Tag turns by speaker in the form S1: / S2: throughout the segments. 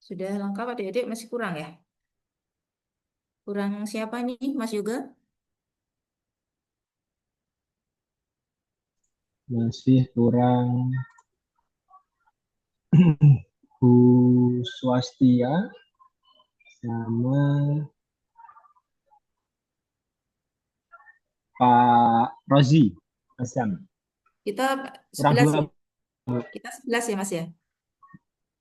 S1: Sudah lengkap adik-adik masih kurang ya? Kurang siapa nih Mas Yoga?
S2: Masih kurang Bu Swastia sama Pak Rozi Asam.
S1: Kita
S2: Kurang
S1: 11
S2: dua,
S1: ya?
S2: Bu.
S1: Kita 11 ya Mas ya?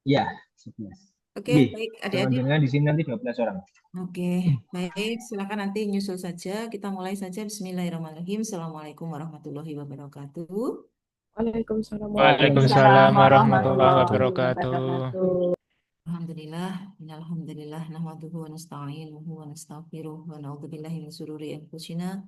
S2: Iya, 11.
S1: Oke,
S2: Gih,
S1: baik adik-adik.
S2: jangan-jangan di sini nanti 12 orang.
S1: Oke, baik. Silakan nanti nyusul saja. Kita mulai saja. Bismillahirrahmanirrahim. Assalamualaikum warahmatullahi wabarakatuh.
S3: Waalaikumsalam warahmatullahi
S4: Waalaikumsalam
S5: Waalaikumsalam
S4: warahmatullahi
S5: warahmatullahi
S4: wabarakatuh.
S5: wabarakatuh.
S1: Alhamdulillah, innalhamdulillah, nahmaduhu wa nasta'inuhu wa nastaghfiruh wa na'udzu billahi min sururi anfusina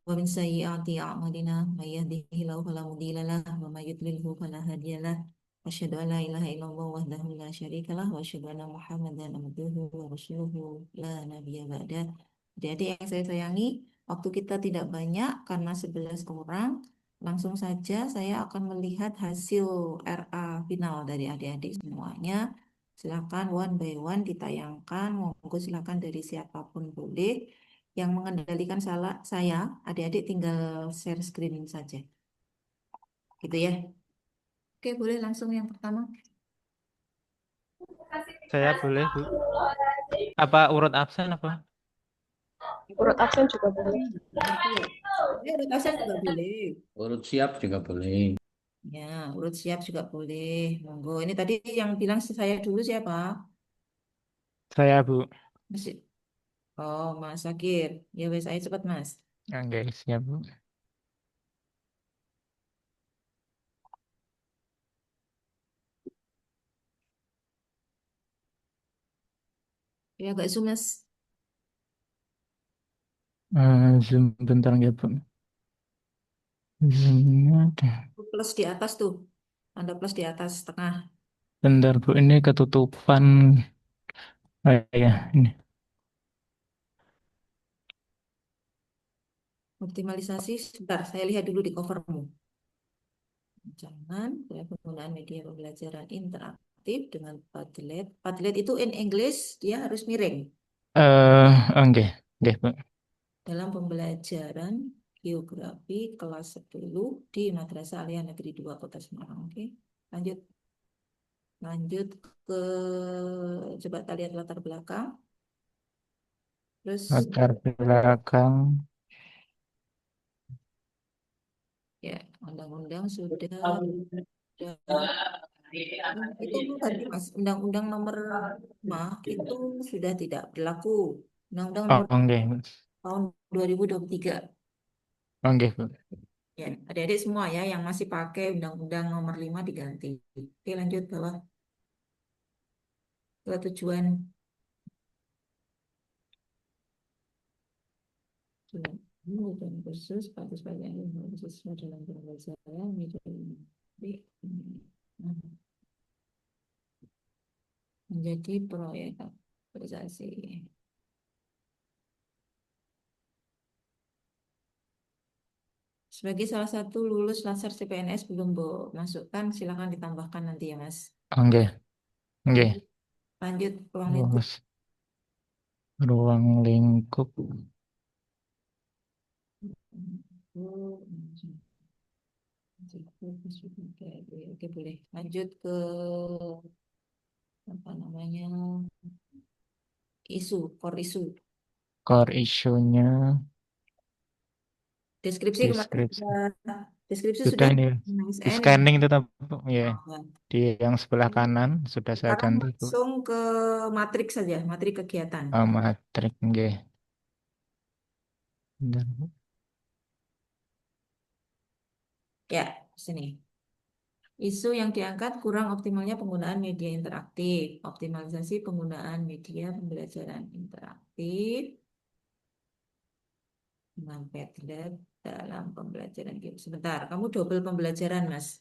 S1: wa min sayyiati a'malina may yahdihillahu fala mudilla lahu wa may yudlilhu fala hadiya lahu. Asyhadu an la ilaha illallah wahdahu la syarikalah wa asyhadu anna Muhammadan abduhu wa rasuluhu la nabiyya ba'da. Adik-adik yang saya sayangi, waktu kita tidak banyak karena 11 orang. Langsung saja saya akan melihat hasil RA final dari adik-adik semuanya. Silakan one by one ditayangkan. Monggo silakan dari siapapun boleh. Yang mengendalikan salah saya, adik-adik tinggal share screen saja. Gitu ya. Oke, boleh langsung yang pertama.
S4: Saya boleh, Bu. Apa urut absen apa?
S3: Urut absen juga boleh.
S1: Gitu ya. Ya, urut absen juga boleh.
S5: Urut siap juga boleh.
S1: Ya, urut siap juga boleh. Monggo. Ini tadi yang bilang saya dulu siapa?
S4: Saya, Bu.
S1: Masih. Oh, Mas Sakir. Ya, wes, saya cepat, Mas.
S4: Oke, siap, Bu.
S1: Ya, agak zoom, Mas.
S4: Zoom bentar ya, Bu. Zoomnya ada.
S1: Plus di atas tuh. Tanda plus di atas tengah.
S4: Bentar, Bu. Ini ketutupan. Oh, ya, ini.
S1: Optimalisasi. Sebentar, saya lihat dulu di covermu. Jangan ya, penggunaan media pembelajaran interaktif dengan Padlet. Padlet itu in English dia harus miring
S4: Oke. Oke, Bu.
S1: dalam pembelajaran geografi kelas 10 di Madrasah Aliyah Negeri 2 Kota Semarang. Oke, lanjut lanjut ke coba kita lihat latar belakang. Terus
S4: Latar belakang.
S1: ya undang-undang sudah itu tadi Mas Undang-Undang nomor 5 itu sudah tidak berlaku. Undang-Undang
S4: Oh,
S1: nomor
S4: oke.
S1: tahun 2023.
S4: Oke, Bu.
S1: Ya, adik-adik semua ya yang masih pakai Undang-Undang nomor 5 diganti. Oke, lanjut bawah ke tujuan. Tujuan khusus pada sebagian khusus dalam pembelajaran media ini menjadi proyek apresiasi. Sebagai salah satu lulus laser CPNS belum Bu masukkan, silakan ditambahkan nanti ya Mas.
S4: Oke. Oke.
S1: Lanjut ruang lingkup.
S4: Luas. Ruang lingkup.
S1: Oke, oke, boleh. Lanjut ke apa namanya isu, core isu.
S4: Core isunya.
S1: Deskripsi kemarin
S4: Deskripsi.
S1: sudah, deskripsi
S4: Sudah
S1: sudah
S4: ini. Di
S1: SN yang
S4: scanning tetap, ya.
S1: oh,
S4: Di yang sebelah kanan sudah saya
S1: sekarang
S4: ganti, Bu.
S1: langsung ke matriks saja, matrik kegiatan.
S4: Matrik, nggih. Bentar, Bu.
S1: Ya, sini. Isu yang diangkat kurang optimalnya penggunaan media interaktif, optimalisasi penggunaan media pembelajaran interaktif dengan Padlet dalam pembelajaran game. Sebentar, kamu double pembelajaran, Mas.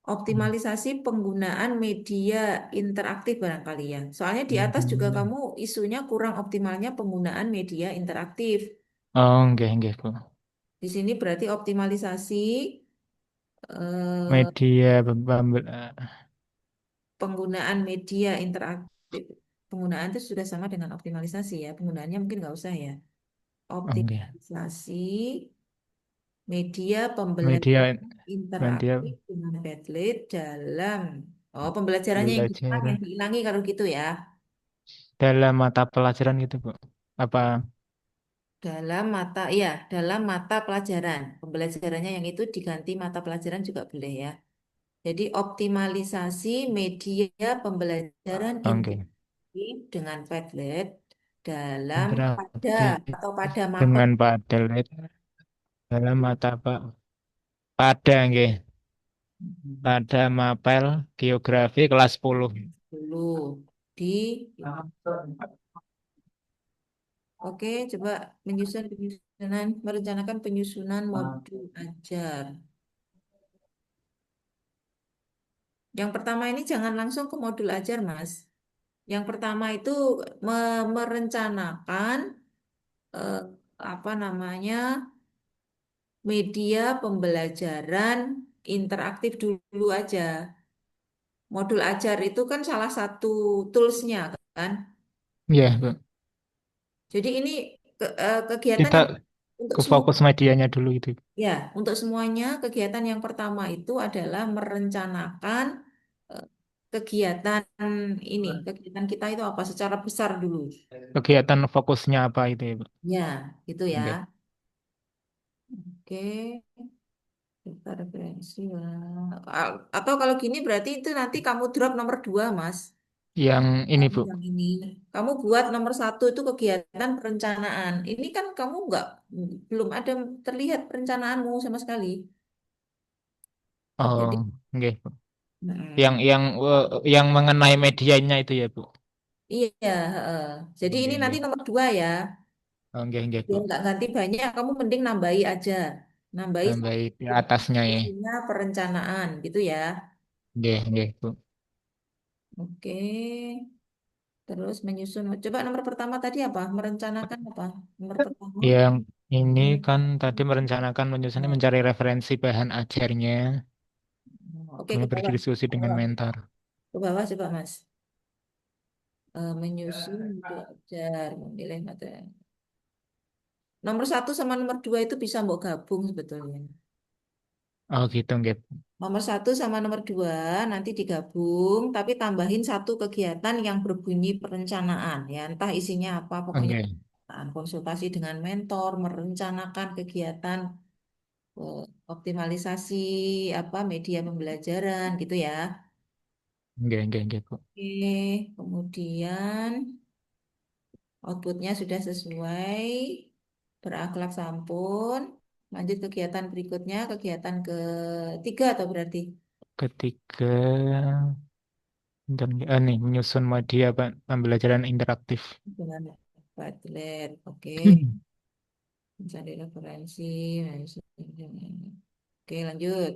S1: Optimalisasi penggunaan media interaktif barangkali ya. Soalnya di atas juga kamu isunya kurang optimalnya penggunaan media interaktif.
S4: Oh, nggih, nggih, Bu.
S1: Di sini berarti optimalisasi eh,
S4: Media
S1: penggunaan media interaktif. Penggunaan itu sudah sama dengan optimalisasi ya. Penggunaannya mungkin nggak usah ya.
S4: Oke.
S1: Optimalisasi media
S4: Media
S1: pembelajaran
S4: media
S1: interaktif dengan Padlet dalam pembelajarannya yang
S4: pembelajaran
S1: diulangi kalau gitu ya.
S4: dalam mata pelajaran gitu, Bu. Apa?
S1: Dalam mata pelajaran. Pembelajarannya yang itu diganti mata pelajaran juga boleh ya. Jadi optimalisasi media pembelajaran
S4: Oke.
S1: interaktif dengan Padlet dalam
S4: Interaktif
S1: pada mapel
S4: dengan Padlet dalam mata Pak pada nggih. Pada mapel geografi kelas 10.
S1: dulu di Oke, coba merencanakan penyusunan modul ajar. Yang pertama ini jangan langsung ke modul ajar, Mas. Yang pertama itu merencanakan eh, apa namanya media pembelajaran interaktif dulu aja. Modul ajar itu kan salah satu toolsnya kan.
S4: Iya, Bu.
S1: Jadi ini kegiatan
S4: Kita
S1: yang untuk
S4: ke
S1: semua.
S4: fokus medianya dulu itu.
S1: Ya, untuk semuanya kegiatan yang pertama itu adalah merencanakan eh, kegiatan kegiatan kita itu apa secara besar dulu.
S4: Kegiatan fokusnya apa itu ya, Bu?
S1: Ya, gitu ya.
S4: Oke.
S1: Oke, kita referensi lah. Atau kalau gini berarti itu nanti kamu drop nomor 2, Mas.
S4: Yang ini, Bu.
S1: Yang ini. Kamu buat nomor 1 itu kegiatan perencanaan. Ini kan kamu belum ada terlihat perencanaanmu sama sekali. Jadi,
S4: Oh, oke, Bu. Yang
S1: mm,
S4: yang eh, yang mengenai medianya itu ya, Bu.
S1: iya, heeh. Jadi ini
S4: Oke,
S1: nanti
S4: oke.
S1: nomor 2 ya.
S4: Oke, oke,
S1: Biar
S4: Bu.
S1: nggak ganti banyak, kamu mending nambahi aja. Nambahi
S4: Tambah
S1: satu
S4: di atasnya ya.
S1: isinya perencanaan, gitu ya.
S4: Oke, oke, Bu.
S1: Oke. Terus menyusun. Coba nomor pertama tadi apa? Merencanakan apa? Nomor pertama.
S4: Yang ini kan tadi merencanakan menyusunnya mencari referensi bahan ajarnya,
S1: Oke, ke
S4: kemudian
S1: bawah.
S4: berdiskusi
S1: Ke
S4: dengan
S1: bawah.
S4: mentor.
S1: Ke bawah coba, Mas. Menyusun belajar, memilih materi. Nomor 1 sama nomor 2 itu bisa mbok gabung sebetulnya.
S4: Oh gitu, oke.
S1: Nomor 1 sama nomor 2 nanti digabung, tapi tambahin satu kegiatan yang berbunyi perencanaan. Ya, entah isinya apa, pokoknya
S4: Oke,
S1: konsultasi dengan mentor, merencanakan kegiatan eh, optimalisasi media pembelajaran gitu ya.
S4: oke, Bu.
S1: Oke, kemudian outputnya sudah sesuai, berakhlak sampun. Lanjut kegiatan berikutnya, kegiatan ketiga atau berarti?
S4: Ketiga, dan nih menyusun media pembelajaran interaktif.
S1: Dengan Padlet, oke. Mencari referensi. Oke, lanjut.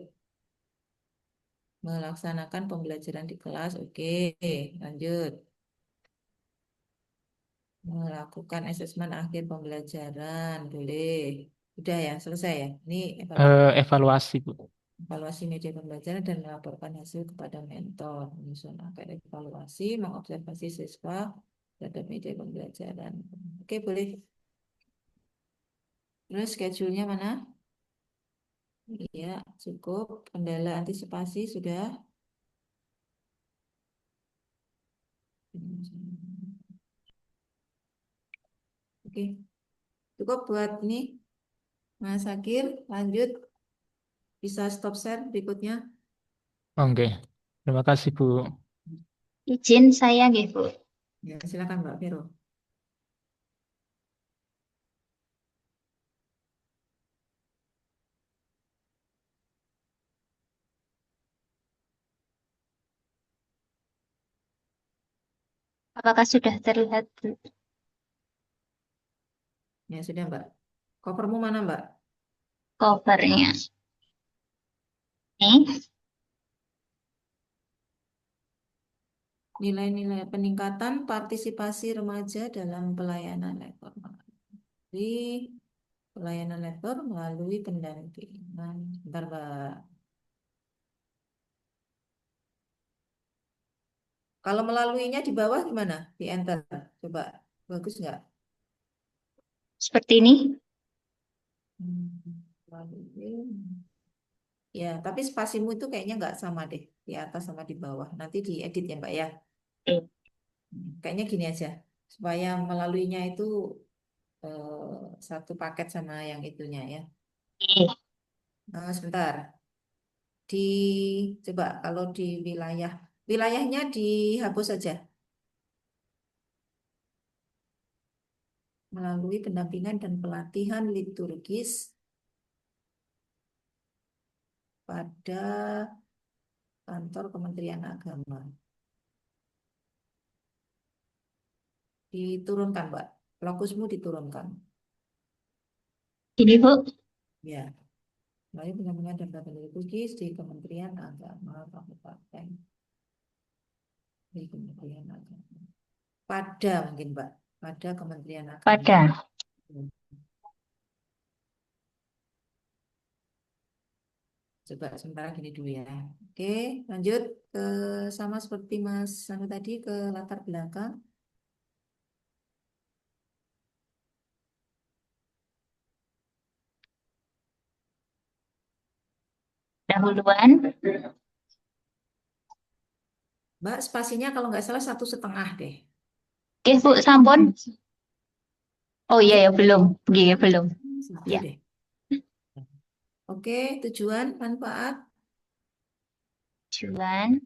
S1: Melaksanakan pembelajaran di kelas, oke. Lanjut. Melakukan asesmen akhir pembelajaran, boleh. Udah ya, selesai ya. Ini
S4: Evaluasi, Bu.
S1: evaluasi media pembelajaran dan melaporkan hasil kepada mentor. Menyusun angka evaluasi, mengobservasi siswa terhadap media pembelajaran. Oke, boleh. Terus schedule-nya mana? Iya, cukup. Kendala antisipasi sudah. Oke, cukup buat ini. Mas Sakir, lanjut. Bisa stop share berikutnya.
S4: Oke, terima kasih, Bu.
S6: Izin saya nggih, Bu.
S1: Ya, silakan Mbak Vero.
S6: Apakah sudah terlihat, Bu?
S1: Ya, sudah Mbak. Covermu mana Mbak?
S6: Covernya? Nih,
S1: Nilai-nilai peningkatan partisipasi remaja dalam pelayanan lektor. Di pelayanan lektor melalui pendampingan. Bentar Mbak. Kalau melaluinya di bawah gimana? Di enter. Coba. Bagus nggak?
S6: Seperti ini.
S1: Melalui. Ya, tapi spasimu itu kayaknya nggak sama deh. Di atas sama di bawah. Nanti diedit ya, Mbak ya.
S6: Eh,
S1: Kayaknya gini aja. Supaya melaluinya itu satu paket sama yang itunya ya.
S6: eh.
S1: Sebentar. Di coba kalau di wilayahnya dihapus saja. Melalui pendampingan dan pelatihan liturgis pada kantor Kementerian Agama. Diturunkan, Mbak. Lokusmu diturunkan.
S6: Ini, Bu.
S1: Ya, melalui pendampingan dan pelatihan liturgis di Kementerian Agama Kabupaten. Di Kementerian Agama. Pada mungkin, Mbak. Pada Kementerian Agama.
S6: Pada.
S1: Coba sementara gini dulu ya. Oke, lanjut ke sama seperti Mas Sanu tadi ke latar belakang.
S6: Dahuluan.
S1: Mbak, spasinya kalau nggak salah 1,5 deh.
S6: Oke, Bu, sampun. Oh iya ya, belum. Iya, belum.
S1: Satu
S6: Ya.
S1: deh. Oke, tujuan, manfaat,
S6: Tujuan.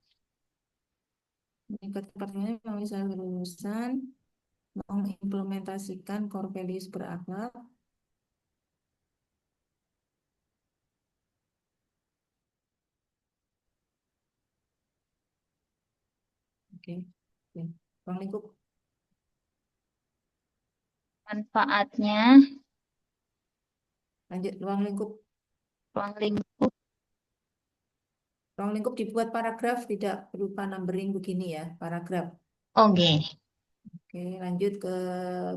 S1: meningkatkan performa melalui saluran lulusan, mengimplementasikan core values berakhlak, oke, oke. Ruang lingkup,
S6: Manfaatnya.
S1: lanjut ruang lingkup.
S6: Ruang lingkup.
S1: Ruang lingkup dibuat paragraf, tidak berupa numbering begini ya, paragraf.
S6: Oke.
S1: Oke, lanjut ke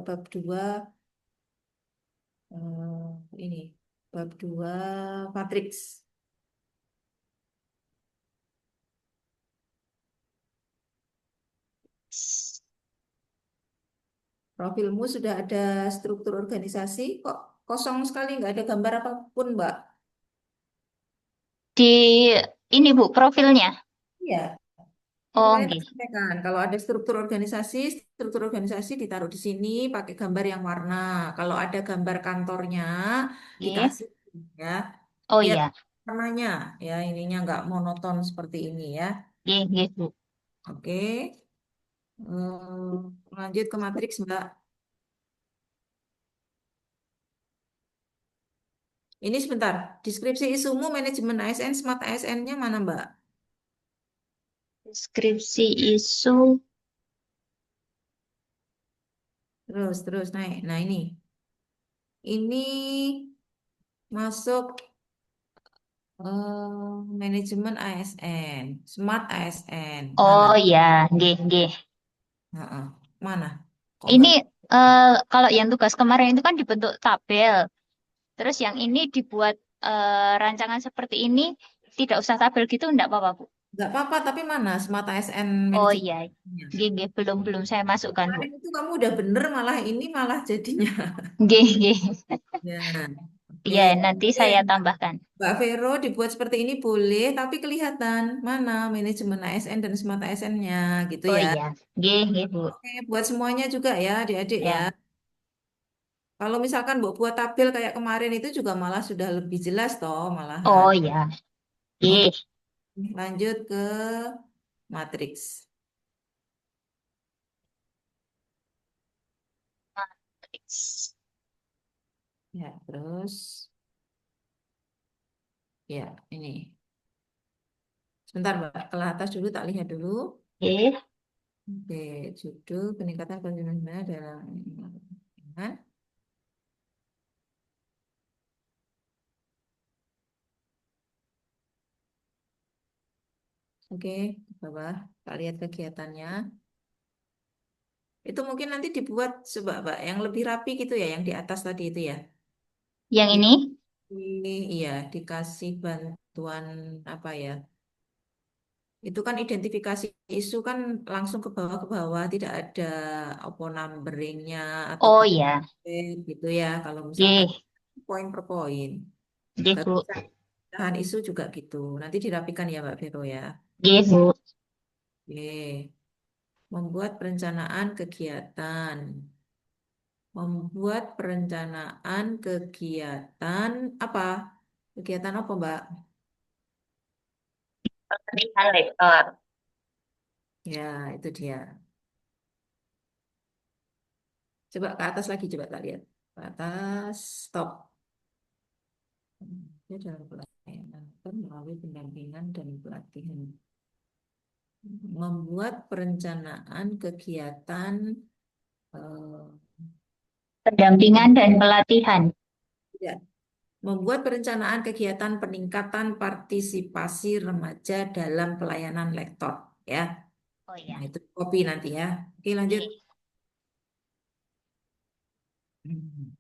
S1: bab 2. Ini bab 2 matriks. Profilmu sudah ada struktur organisasi, kok kosong sekali nggak ada gambar apapun, Mbak.
S6: Di ini, Bu, profilnya.
S1: Iya,
S6: Oh,
S1: kemarin tak
S6: oke.
S1: sampaikan kalau ada struktur organisasi ditaruh di sini pakai gambar yang warna. Kalau ada gambar kantornya
S6: Oke.
S1: dikasih ya,
S6: Oh
S1: biar
S6: iya.
S1: warnanya ya ininya nggak monoton seperti ini ya.
S6: Oke, oke, Bu.
S1: Oke. Lanjut ke matriks, Mbak. Ini sebentar, deskripsi isumu manajemen ASN, smart ASN-nya mana, Mbak?
S6: Deskripsi isu.
S1: Terus naik. Nah, ini masuk manajemen ASN, smart ASN. Mana?
S6: Oh iya, oke, oke.
S1: Heeh. Mana? Kok
S6: Ini
S1: nggak?
S6: kalau yang tugas kemarin itu kan dibentuk tabel. Terus yang ini dibuat rancangan seperti ini, tidak usah tabel gitu, enggak apa-apa, Bu.
S1: Nggak apa-apa, tapi mana smart ASN
S6: Oh iya,
S1: manajemennya?
S6: oke, oke. Belum saya masukkan, Bu.
S1: Kemarin itu kamu udah bener, malah ini malah jadinya.
S6: Oke, oke.
S1: Ya, oke.
S6: Iya, nanti
S1: Oke,
S6: saya
S1: Mbak
S6: tambahkan.
S1: Mbak Vero dibuat seperti ini boleh, tapi kelihatan mana manajemen ASN dan smart ASN-nya gitu
S6: Oh
S1: ya.
S6: iya, oke, oke, Bu.
S1: Oke, buat semuanya juga ya, adik-adik ya.
S6: Ya.
S1: Kalau misalkan buat tabel kayak kemarin itu juga malah sudah lebih jelas toh malahan.
S6: Oh iya,
S1: Oke,
S6: oke.
S1: lanjut ke matriks.
S6: Matriks.
S1: Ya, terus ya ini. Sebentar, Mbak, ke atas dulu tak lihat dulu.
S6: Oke.
S1: Oke, judul peningkatan konsumen dalam nah, oke, ke bawah. Tak lihat kegiatannya. Itu mungkin nanti dibuat coba, Mbak, yang lebih rapi gitu ya, yang di atas tadi itu ya.
S6: Yang
S1: Di,
S6: ini?
S1: iya, dikasih bantuan apa ya? Itu kan identifikasi isu kan langsung ke bawah, tidak ada apa numberingnya atau
S6: Oh
S1: titik
S6: ya,
S1: gitu ya. Kalau misalkan
S6: nggih,
S1: poin per poin.
S6: nggih
S1: Kalau
S6: Bu.
S1: misalkan isu juga gitu. Nanti dirapikan ya Mbak Vero ya.
S6: Nggih Bu.
S1: Oke. Membuat perencanaan kegiatan. Membuat perencanaan kegiatan apa? Kegiatan apa Mbak?
S6: Pelatihan lektor.
S1: Ya, itu dia. Coba ke atas lagi, coba tak lihat. Ke atas, stop. Dia dalam pelayanan melalui pendampingan dan pelatihan. Membuat perencanaan kegiatan eh,
S6: Pendampingan dan pelatihan.
S1: ya, membuat perencanaan kegiatan peningkatan partisipasi remaja dalam pelayanan lektor. Ya,
S6: Oh
S1: nah
S6: ya.
S1: itu copy nanti ya. Oke, lanjut.
S6: Nggih.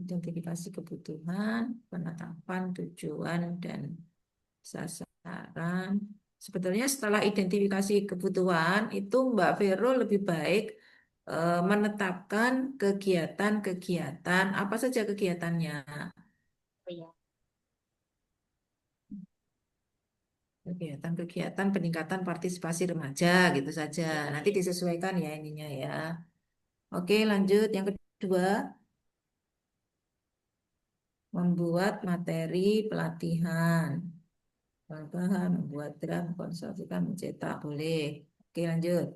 S1: Identifikasi kebutuhan, penetapan tujuan dan sasaran. Sebetulnya setelah identifikasi kebutuhan itu Mbak Vero lebih baik menetapkan kegiatan-kegiatan apa saja kegiatannya.
S6: Oh ya.
S1: Kegiatan-kegiatan peningkatan partisipasi remaja gitu saja. Nanti disesuaikan ya ininya ya. Oke, lanjut yang kedua, membuat materi pelatihan. Bahan, membuat draft, konsultasikan, mencetak, boleh. Oke, lanjut.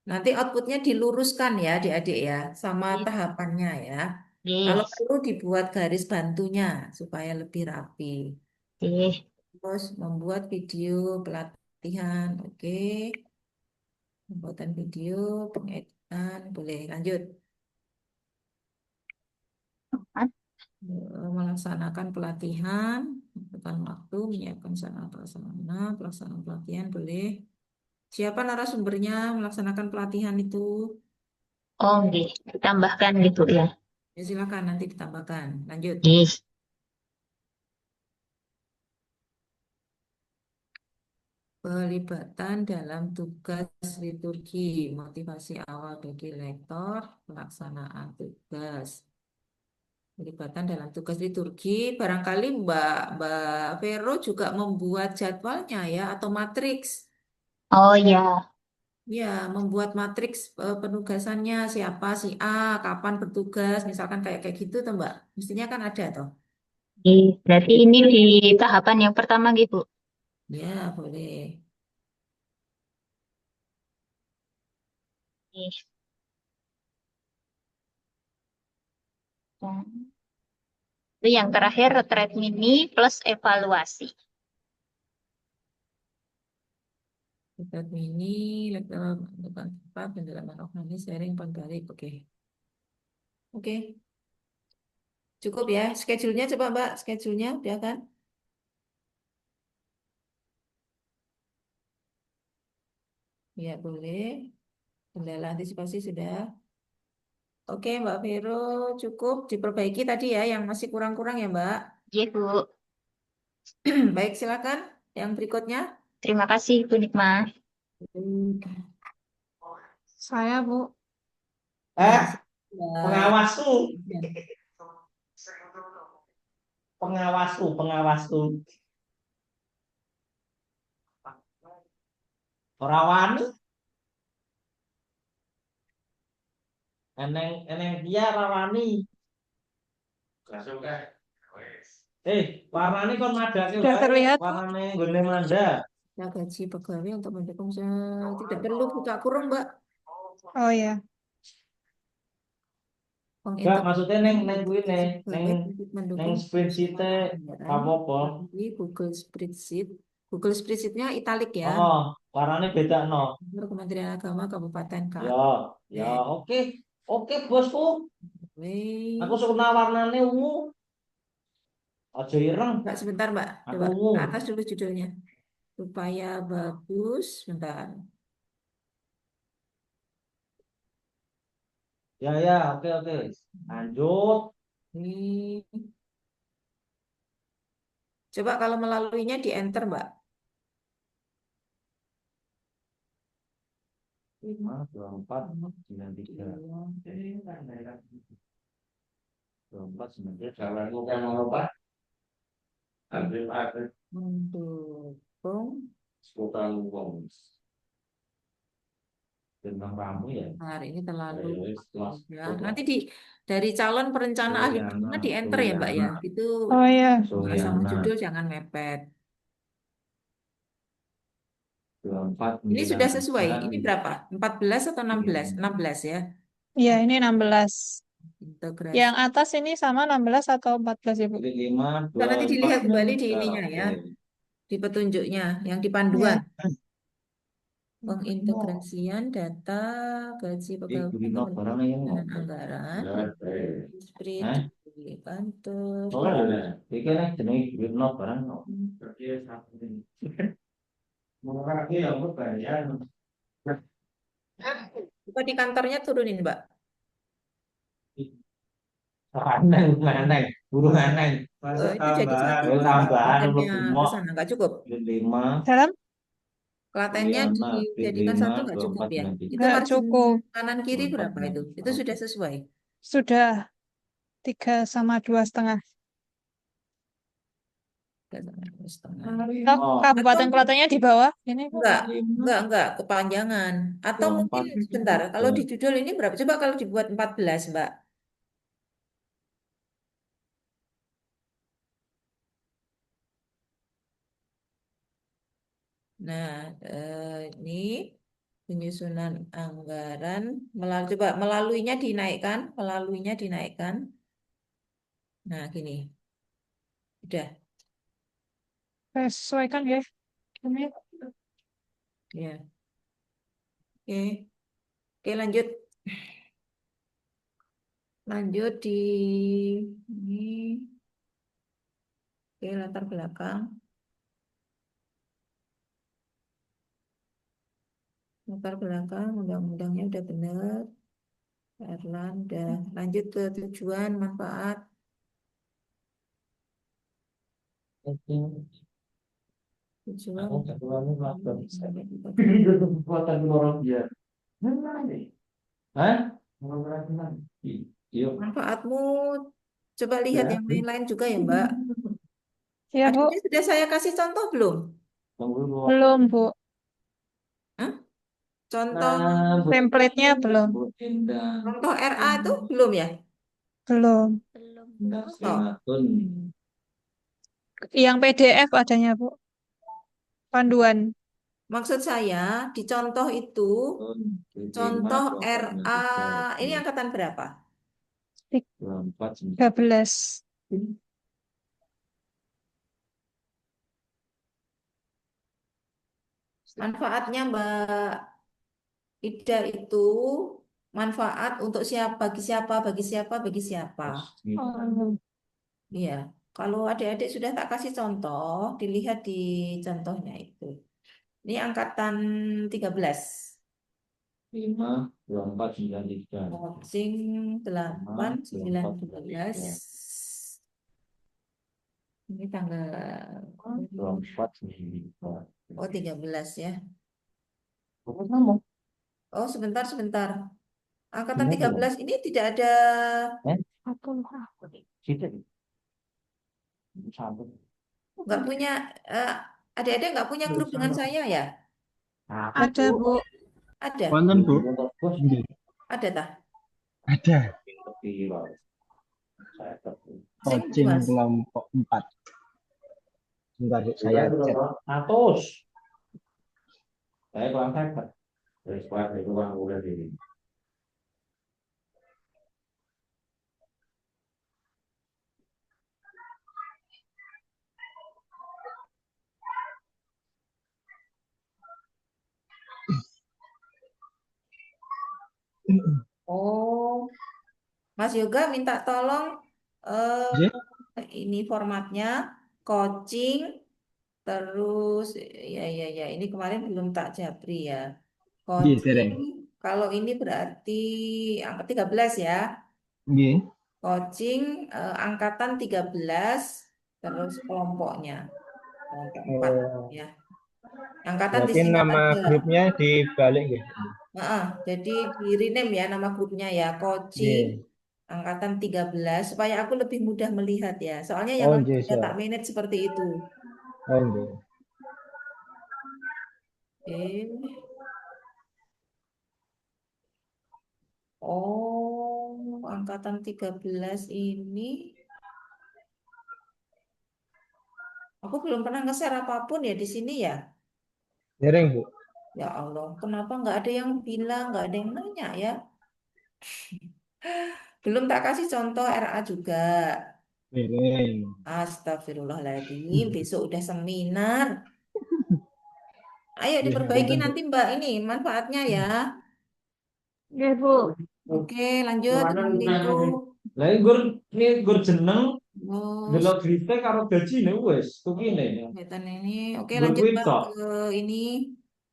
S1: Nanti outputnya diluruskan ya, adik-adik ya, sama
S6: Nggih.
S1: tahapannya ya. Kalau
S6: Nggih.
S1: perlu dibuat garis bantunya supaya lebih rapi.
S6: Nggih.
S1: Terus membuat video pelatihan, oke. Pembuatan video, pengeditan, boleh. Lanjut. Melaksanakan pelatihan, tentukan waktu, menyiapkan sarana prasarana, pelaksanaan pelatihan, boleh. Siapa narasumbernya melaksanakan pelatihan itu?
S6: Oh nggih, ditambahkan gitu ya.
S1: Ya, silakan nanti ditambahkan. Lanjut.
S6: Nggih.
S1: Pelibatan dalam tugas liturgi, motivasi awal bagi lektor, pelaksanaan tugas. Pelibatan dalam tugas liturgi, barangkali Mbak Vero juga membuat jadwalnya ya atau matriks.
S6: Oh ya.
S1: Ya, membuat matriks penugasannya siapa si A, kapan bertugas, misalkan kayak kayak gitu tuh Mbak. Mestinya kan ada toh.
S6: Nggih. Berarti ini di tahapan yang pertama gitu.
S1: Ya, boleh.
S6: Nggih. Dan itu yang terakhir retreat mini plus evaluasi.
S1: Kita mini, lektor menentukan tempat, pendalaman organisasi, sharing, balik. Oke. Oke, cukup ya. Schedule-nya coba Mbak, schedule-nya udah kan? Ya, boleh. Kendala antisipasi sudah. Oke, Mbak Vero, cukup diperbaiki tadi ya, yang masih kurang-kurang ya, Mbak.
S6: Nggih, Bu.
S1: Baik, silakan. Yang berikutnya.
S6: Terima kasih, Bu Nikma.
S3: Saya, Bu.
S1: Ya, Mbak.
S2: Pengawas tuh, pengawas tuh. Ora wani, eneng dia rawani. Warnane kon madake
S3: Sudah
S2: wae,
S3: terlihat, Bu?
S2: warnane nggone manda.
S1: Ya, gaji pegawai untuk mendukung tidak perlu buka kurung, Mbak.
S3: Oh ya.
S2: Enggak, maksudnya neng
S1: Pengintegrasian
S2: neng
S1: gaji
S2: kuwi neng
S1: untuk
S2: neng
S1: mendukung
S2: spreadsheet
S1: anggaran
S2: apa-apa.
S1: di Google Spreadsheet. Google Spreadsheet-nya italik ya.
S2: Oh, warnane beda no.
S1: Kementerian Agama Kabupaten
S2: Ya, ya,
S1: Klaten.
S2: oke. Oke, bosku. Aku
S1: Wih.
S2: suka warnane ungu. Aja ireng,
S1: Mbak, sebentar, Mbak.
S2: aku
S1: Coba
S2: ungu.
S1: ke atas dulu judulnya. Supaya bagus. Sebentar.
S2: Ya, ya, oke, oke. Lanjut.
S1: Ini Coba kalau melaluinya di enter, Mbak.
S2: 5, 24, 93. 24, 93. Kalau bukan apa? Ambil
S1: Mendukung.
S2: seputar uang. Tentang kamu ya.
S1: Nah, ini terlalu
S2: Kelas
S1: ya. Nanti dari calon perencana ahli keuangan di enter ya, Mbak ya. Itu
S3: Oh ya.
S1: sama
S2: Suryana
S1: judul jangan mepet.
S2: 24,
S1: Ini sudah
S2: 93.
S1: sesuai. Ini berapa? 14 atau 16? 16 ya.
S3: Iya, ini 16.
S1: Integrasi.
S3: Yang atas ini sama 16 atau 14 ya, Bu?
S2: 5,
S1: Nah, nanti
S2: 24,
S1: dilihat kembali di ininya ya,
S2: oke.
S1: di petunjuknya, yang di
S3: Ya.
S1: panduan. Pengintegrasian data gaji pegawai
S2: Gurino barang yang
S1: dan
S2: ngomong.
S1: anggaran, spread
S2: Hah?
S1: di kantor.
S2: Oh, ada. Iki kan jenenge Gurino barang ngomong.
S1: Coba di kantornya turunin, Mbak.
S2: Aneh, aneh, burung aneh.
S1: Itu jadi satu
S2: Oh, tambahan
S1: klatennya
S2: lebih
S1: ke sana, nggak cukup.
S2: 5,
S3: Dalam?
S1: Klatennya
S2: Suryana,
S1: dijadikan
S2: 5,
S1: satu nggak cukup
S2: 24,
S1: ya.
S2: 93.
S1: Itu
S3: Nggak
S1: margin
S3: cukup.
S1: kanan kiri
S2: 24,
S1: berapa itu? Itu sudah sesuai.
S3: Sudah 3 sama 2,5.
S1: Nggak sampai 2,5.
S3: Oh, Kabupaten
S1: Atau-
S3: Klatennya di bawah. Ini Bu.
S1: Enggak, kepanjangan. Atau mungkin
S2: 24,
S1: sebentar, kalau di judul ini berapa? Coba kalau dibuat 14, Mbak. Nah, ini penyusunan anggaran coba melaluinya dinaikkan. Nah, gini. Udah,
S3: Sesuaikan ya. Ini.
S1: ya. Oke. Oke, lanjut. Lanjut di ini. Oke, latar belakang. Latar belakang, undang-undangnya udah benar. Erlan udah. Lanjut ke tujuan, manfaat. Tujuan.
S2: Aku ketuanya laptop.
S1: Sampai empat.
S2: Kekuatan orang dia. Hah? Yuk.
S1: Manfaatmu, coba lihat
S2: Ya.
S1: yang lain-lain juga ya, Mbak.
S3: Ya, Bu.
S1: Adik-adik sudah saya kasih contoh belum?
S2: Tunggu dulu.
S3: Belum, Bu.
S1: Hah? Contoh
S3: Template-nya belum.
S1: contoh RA itu belum ya?
S3: Belum.
S6: Belum.
S1: Oh,
S3: Yang PDF adanya, Bu. Panduan.
S1: maksud saya di contoh itu, contoh RA ini angkatan berapa?
S3: 13.
S1: Manfaatnya Mbak Ida itu manfaat untuk siapa, bagi siapa, bagi siapa, bagi siapa.
S3: Oh.
S1: Iya, kalau adik-adik sudah tak kasih contoh, dilihat di contohnya itu. Ini angkatan 13.
S2: 5, 24, 93.
S1: Coaching 8, 9, 12. Ini tanggal
S2: 24, 93.
S1: oh 13 ya.
S2: Kamu?
S1: Oh sebentar. Angkatan
S2: Gimana
S1: 13 ini tidak ada
S2: Tidak. Sambung.
S1: nggak punya adik-adik nggak punya grup dengan saya ya?
S3: Ada, Bu.
S1: Ada,
S4: Wonten, Bu. Nggih.
S1: ada tak?
S4: Ada.
S1: Sing,
S4: Coaching
S1: Mas.
S4: kelompok 4. Sebentar, Bu, saya cek.
S2: 100. Saya kurang hebat. Dari sekolah dari uang udah di.
S1: Oh, Mas Yoga minta tolong
S4: Nggih.
S1: ini formatnya coaching terus ya ini kemarin belum tak japri ya.
S4: Nggih, dereng.
S1: Coaching kalau ini berarti angka 13 ya.
S4: Nggih.
S1: Coaching angkatan 13 terus kelompok 4
S2: Oh,
S1: ya. Angkatan
S2: berarti
S1: disingkat
S2: nama
S1: aja.
S2: grupnya dibalik gitu.
S1: Jadi di rename ya nama grupnya ya, coaching
S2: Nggih.
S1: angkatan 13 supaya aku lebih mudah melihat ya. Soalnya yang
S2: Oh,
S1: lain
S2: nggih,
S1: sudah tak
S2: siap.
S1: manage seperti itu.
S2: Oh, nggih.
S1: Eh, oh, angkatan 13 ini aku belum pernah nge-share apapun ya di sini ya.
S2: Miring, Bu.
S1: Ya Allah, kenapa nggak ada yang bilang, nggak ada yang nanya ya? Belum tak kasih contoh RA juga.
S2: Miring.
S1: Astagfirullahaladzim, besok udah seminar. Ayo
S2: Nggih,
S1: diperbaiki
S2: ngapunten, Bu.
S1: nanti Mbak ini manfaatnya ya.
S3: Oke, Bu.
S1: Oke, lanjut. Assalamualaikum.
S2: Lah ini gur jeneng
S1: Terus,
S2: delok grite karo gajine wis tukine.
S1: kelihatan ini. Oke,
S2: Gur
S1: lanjut
S2: kuwi
S1: Mbak
S2: tok.
S1: ke ini.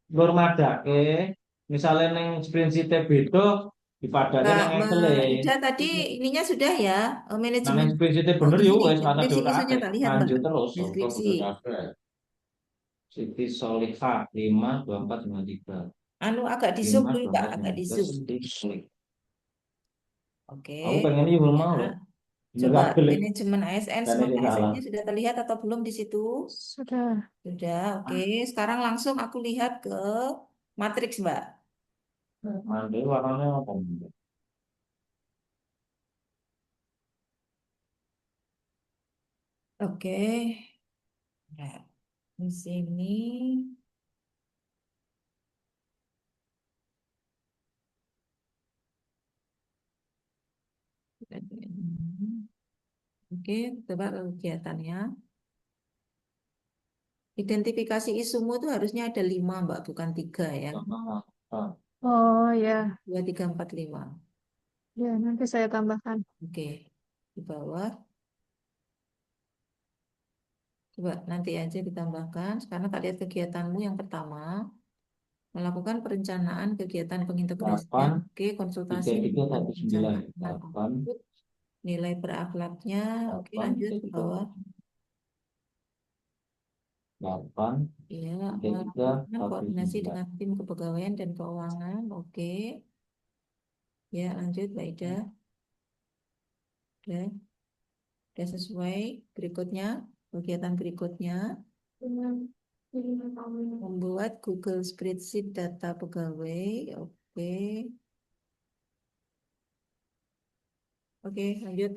S2: Gur madake. Misale ning spreadsheet-e beda dipadake
S1: Mbak,
S2: ning
S1: Mbak
S2: Excel-e.
S1: Ida tadi ininya sudah ya,
S2: Nah,
S1: manajemen.
S2: ning spreadsheet-e
S1: Oh,
S2: bener
S1: di
S2: ya
S1: sini.
S2: wis rasa
S1: Deskripsinya sudah
S2: diotak-atik.
S1: tak lihat Mbak.
S2: Lanjut terus untuk
S1: Deskripsi.
S2: kudu capek. Siti Solihah 52453.
S1: Anu agak di zoom
S2: 5
S1: dulu Mbak, agak di
S2: 24
S1: zoom.
S2: 19.
S1: Oke,
S2: Aku pengen ini belum
S1: ya.
S2: mau loh.
S1: Coba
S2: Enggak gelek.
S1: manajemen ASN,
S2: Dan
S1: semua
S2: ini salah.
S1: ASN-nya sudah terlihat atau belum di situ?
S3: Sudah.
S1: Sudah, oke. Sekarang langsung aku lihat ke matriks Mbak.
S2: Mandi warnanya apa?
S1: Oke. Nah, di sini. Oke, coba kegiatannya. Identifikasi isumu itu harusnya ada 5 Mbak, bukan 3 ya.
S3: Oh, ya.
S1: 2, 3, 4, 5.
S3: Ya, nanti saya tambahkan.
S1: Oke, di bawah. Coba nanti aja ditambahkan. Sekarang tak lihat kegiatanmu yang pertama. Melakukan perencanaan kegiatan pengintegrasian.
S2: 8,
S1: Oke, konsultasi
S2: 3, 3,
S1: melakukan
S2: 1, 9.
S1: perencanaan
S2: 8,
S1: output, nilai berakhlaknya. Oke,
S2: 8,
S1: lanjut
S2: 3,
S1: ke
S2: 3,
S1: bawah.
S2: 8,
S1: Ya,
S2: 3, 3,
S1: melakukan
S2: 1,
S1: koordinasi
S2: 9.
S1: dengan tim kepegawaian dan keuangan. Oke, ya lanjut, Mbak Ida. Udah sesuai. Berikutnya, kegiatan berikutnya. Membuat Google Spreadsheet data pegawai. Oke. Oke, lanjut.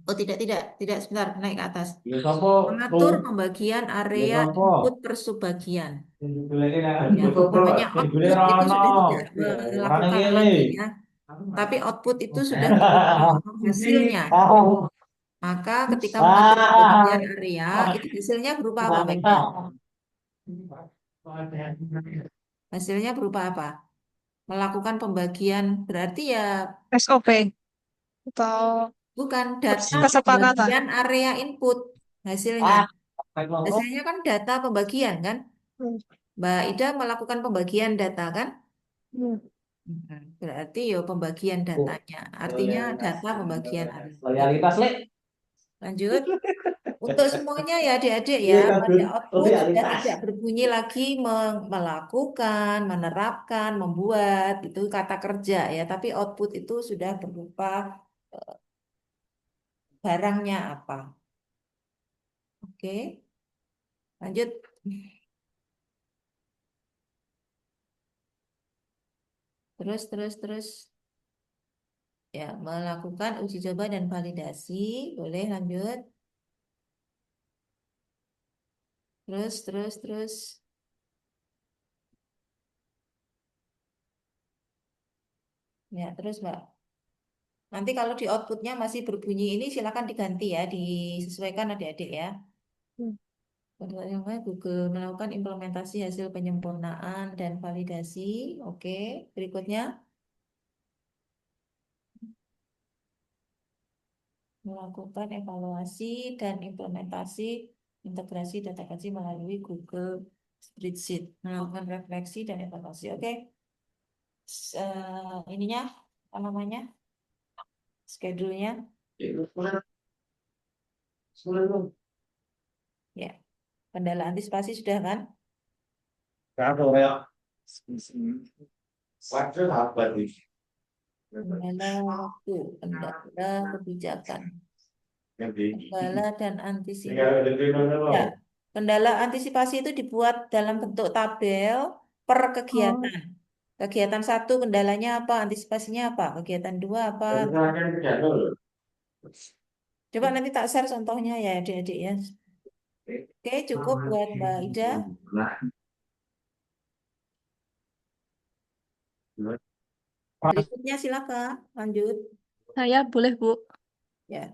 S1: Oh, tidak, sebentar, naik ke atas.
S2: Ya sapa?
S1: Mengatur pembagian
S2: Ya
S1: area
S2: sapa?
S1: input per subbagian. Ya,
S2: Ya,
S1: pokoknya
S2: gule
S1: output itu
S2: rono.
S1: sudah tidak
S2: Orane
S1: melakukan
S2: ngene.
S1: lagi ya. Tapi output itu sudah berupa hasilnya. Maka ketika mengatur pembagian area, itu hasilnya berupa apa, Mbak Ida? Hasilnya berupa apa? Melakukan pembagian berarti ya
S3: SOP atau
S1: bukan data
S3: kesepakatan.
S1: pembagian area input hasilnya. Hasilnya kan data pembagian kan?
S3: Hmm.
S1: Mbak Ida melakukan pembagian data kan?
S3: Hmm.
S1: Berarti ya pembagian datanya. Artinya data pembagian area.
S2: Loyalitas, Lek.
S1: Lanjut. Untuk semuanya ya adik-adik ya,
S2: Iya,
S1: pada
S2: Kabun.
S1: output sudah
S2: Loyalitas.
S1: tidak berbunyi lagi melakukan, menerapkan, membuat, itu kata kerja ya. Tapi output itu sudah berupa barangnya apa. Oke, lanjut. Terus. Ya, melakukan uji coba dan validasi. Boleh lanjut. Terus. Ya, terus Mbak. Nanti kalau di outputnya masih berbunyi ini silakan diganti ya, disesuaikan adik-adik ya.
S3: Hmm.
S1: Google melakukan implementasi hasil penyempurnaan dan validasi. Oke, berikutnya melakukan evaluasi dan implementasi integrasi data kaji melalui Google Spreadsheet. Melakukan refleksi dan evaluasi. Oke, ininya apa namanya? Schedule-nya. Ya, kendala antisipasi sudah kan?
S2: Kalau kayak wajar apa nih?
S1: Kendala waktu, kendala kebijakan,
S2: Yang di
S1: kendala dan antisipasi.
S2: tinggal ada di mana
S1: Ya,
S2: loh?
S1: kendala antisipasi itu dibuat dalam bentuk tabel per
S3: Oh,
S1: kegiatan. Kegiatan satu kendalanya apa, antisipasinya apa, kegiatan dua apa.
S2: Kan kerja loh.
S1: Coba nanti tak share contohnya ya adik-adik ya. Oke, cukup buat Mbak Ida. Berikutnya silakan lanjut.
S3: saya boleh, Bu.
S1: Ya,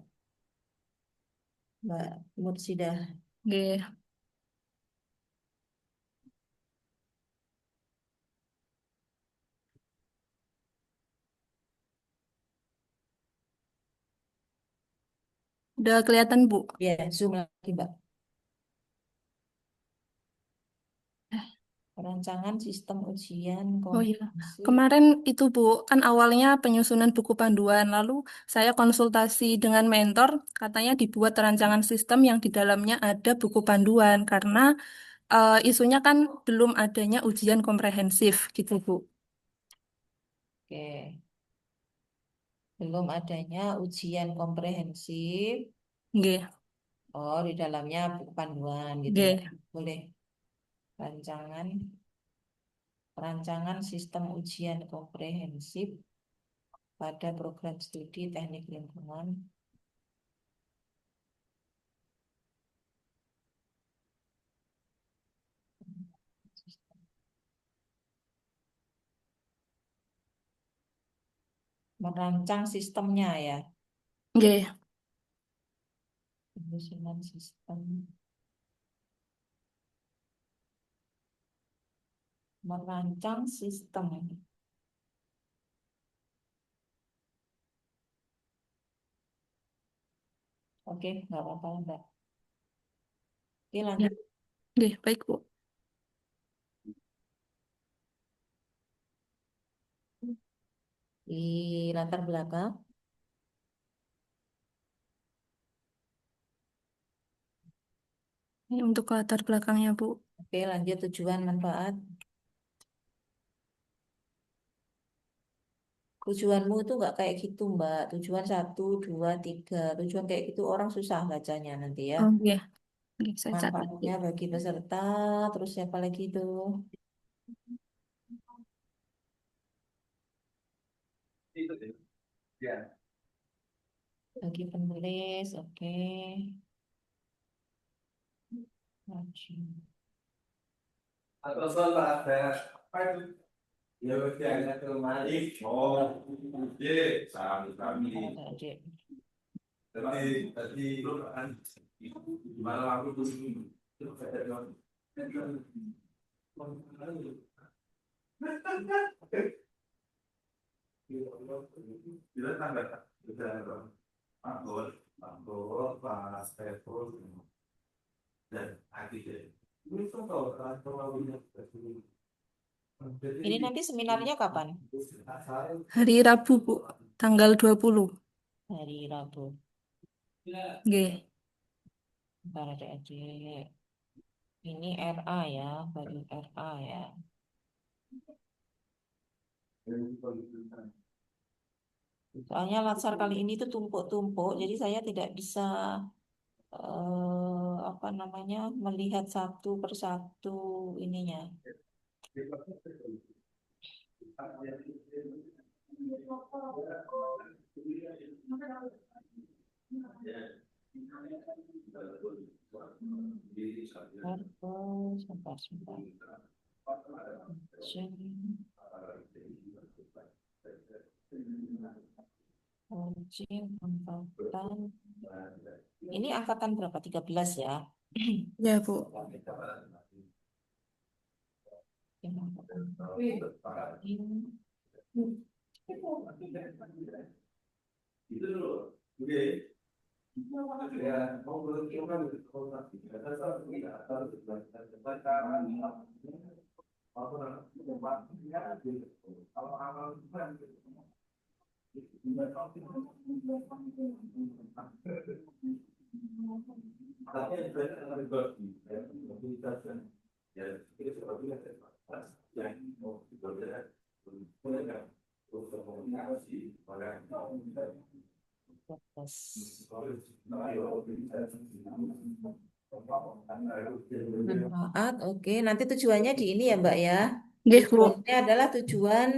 S1: Mbak Mursidah.
S3: Nggih. Udah kelihatan, Bu?
S1: Ya, zoom lagi Mbak. Perancangan sistem ujian
S3: Oh iya,
S1: komprehensif.
S3: kemarin itu Bu, kan awalnya penyusunan buku panduan, lalu saya konsultasi dengan mentor, katanya dibuat rancangan sistem yang di dalamnya ada buku panduan, karena isunya kan belum adanya ujian komprehensif gitu Bu.
S1: Oke, belum adanya ujian komprehensif.
S3: Nggih,
S1: Oh, di dalamnya buku panduan gitu ya.
S3: nggih,
S1: Boleh. Rancangan Rancangan sistem ujian komprehensif pada program studi teknik lingkungan. Merancang sistemnya ya.
S3: nggih,
S1: Penyusunan sistem. Merancang sistem. Oke, nggak apa-apa, Mbak. Oke,
S3: ya,
S1: lanjut.
S3: nggih, baik Bu.
S1: Di latar belakang.
S3: Ini untuk latar belakangnya Bu.
S1: Oke, lanjut tujuan manfaat. Tujuanmu itu nggak kayak gitu, Mbak. Tujuan 1, 2, 3. Tujuan kayak gitu orang susah bacanya nanti ya.
S3: Oh nggih, nggih, saya catat Bu.
S1: Manfaatnya bagi peserta, terus siapa lagi itu? Bagi penulis, oke. Maju.
S2: Atau salah ada apa itu? Ya mesti ada kemari. Oh, iya, kami.
S1: Ada adik.
S2: Tadi kan malam aku dulu. Kita tanda sudah Angkor, Angkor, Pas, Petrus, dan Akhirnya. Ini tuh kalau terlalu
S1: Ini nanti seminarnya kapan?
S3: Hari Rabu Bu, tanggal 20.
S1: Hari Rabu.
S3: Nggih,
S1: Bentar adik-adik. Ini RA ya, baru RA ya. Soalnya latsar kali ini tuh tumpuk-tumpuk, jadi saya tidak bisa apa namanya melihat satu persatu ininya. Sebentar, sebentar. Ujian angkatan. Ini angkatan berapa? 13 ya.
S3: ya Bu.
S2: Itu dulu, oke. Ya, mau bercoba Tapi yang benar adalah dibagi. Ya, itu sebabnya yang mau dibaca mereka untuk komunikasi pada
S1: Yes. Manfaat, oke. Nanti tujuannya di ini ya, Mbak ya.
S3: Nggih, Bu.
S1: Tujuannya adalah tujuan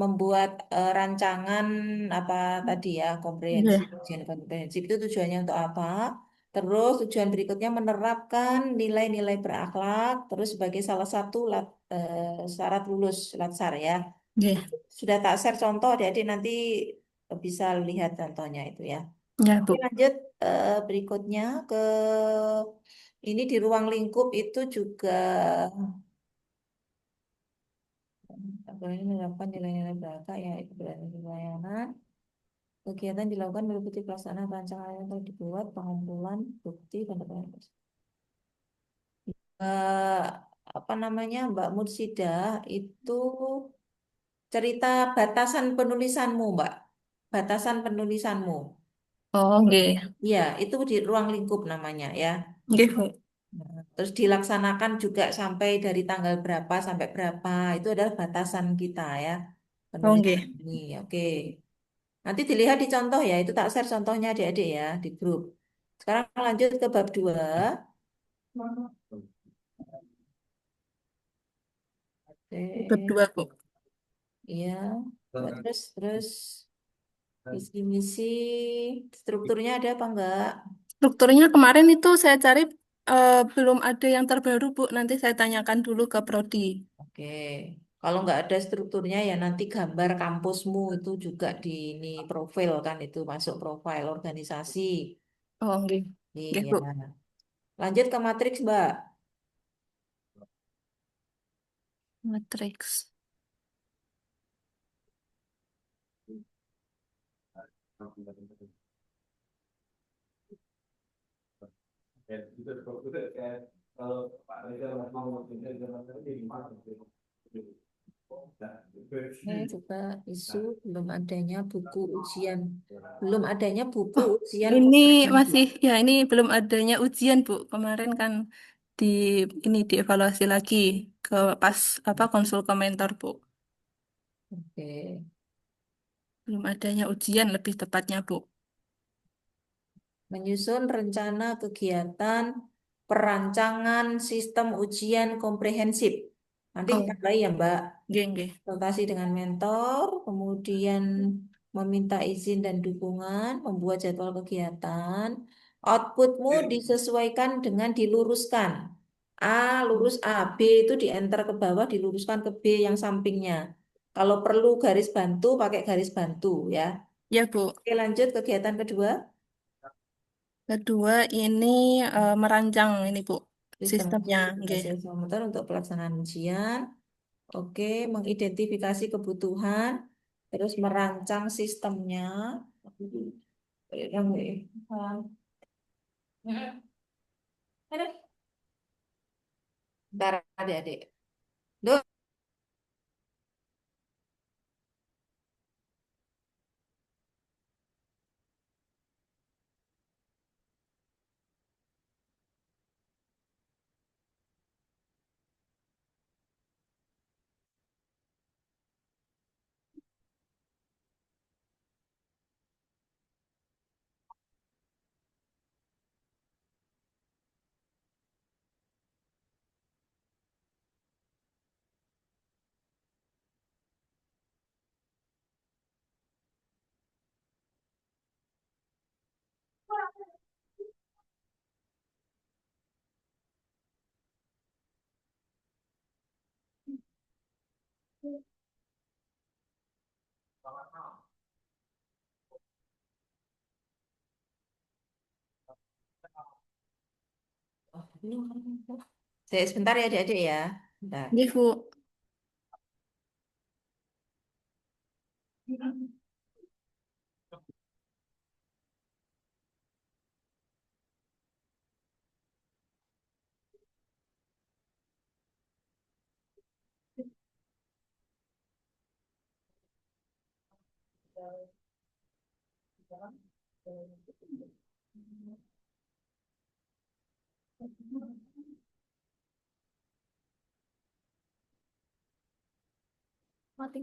S1: membuat rancangan apa tadi ya, komprehensif,
S3: Nggih.
S1: ujian komprehensif itu tujuannya untuk apa? Terus tujuan berikutnya menerapkan nilai-nilai berakhlak, terus sebagai salah satu syarat lulus Latsar ya.
S3: Nggih.
S1: Sudah tak share contoh, adik-adik nanti bisa lihat contohnya itu ya.
S3: Ya,
S1: Oke,
S3: Bu.
S1: lanjut berikutnya ke ini di ruang lingkup itu juga ini menerapkan nilai-nilai belaka ya itu berarti pelayanan. Kegiatan dilakukan meliputi pelaksanaan rancangan yang telah dibuat, pengumpulan bukti dan data. Eh, apa namanya Mbak Mursidah itu cerita batasan penulisanmu Mbak, batasan penulisanmu.
S3: Oh, nggih.
S1: Iya, itu di ruang lingkup namanya ya.
S3: Nggih, Bu.
S1: Nah, terus dilaksanakan juga sampai dari tanggal berapa sampai berapa. Itu adalah batasan kita ya.
S3: Oh,
S1: Penulisan
S3: nggih.
S1: ini. Oke. Nanti dilihat di contoh ya. Itu tak share contohnya adik-adik ya di grup. Sekarang lanjut ke bab 2.
S3: Bab
S1: Oke.
S3: 2, Bu.
S1: Iya. Terus visi misi strukturnya ada apa enggak?
S3: Strukturnya kemarin itu saya cari belum ada yang terbaru, Bu. Nanti saya tanyakan dulu ke Prodi.
S1: Oke. Kalau nggak ada strukturnya ya nanti gambar kampusmu itu juga di ini profil kan itu masuk profil organisasi.
S3: Oh, nggih. Nggih,
S1: Iya.
S3: Bu.
S1: Lanjut ke matriks, Mbak.
S3: Matriks.
S2: ya, itu kayak kalau Pak Reza mau pindah ke mana ini gimana?
S1: Ini juga isu belum adanya buku ujian. Belum adanya buku
S3: Oh,
S1: ujian
S3: ini
S1: komprehensif.
S3: masih ya ini belum adanya ujian, Bu. Kemarin kan di ini dievaluasi lagi ke pas apa konsul ke mentor, Bu.
S1: Oke.
S3: Belum adanya ujian lebih tepatnya, Bu.
S1: Menyusun rencana kegiatan perancangan sistem ujian komprehensif. Nanti
S3: Oh,
S1: ditambahi ya, Mbak.
S3: nggih, nggih.
S1: Konsultasi dengan mentor, kemudian meminta izin dan dukungan, membuat jadwal kegiatan. Outputmu disesuaikan dengan diluruskan. A lurus A, B itu di enter ke bawah, diluruskan ke B yang sampingnya. Kalau perlu garis bantu, pakai garis bantu ya.
S3: Ya, Bu.
S1: Oke, lanjut kegiatan kedua,
S3: Kedua ini merancang ini, Bu.
S1: sistem
S3: Sistemnya, nggih.
S1: hasil motor untuk pelaksanaan ujian. Oke, mengidentifikasi kebutuhan, terus merancang sistemnya. Yang Bentar, adik-adik. Duh, Saya sebentar ya adik-adik ya. Bentar.
S3: Nggih, Bu. mati.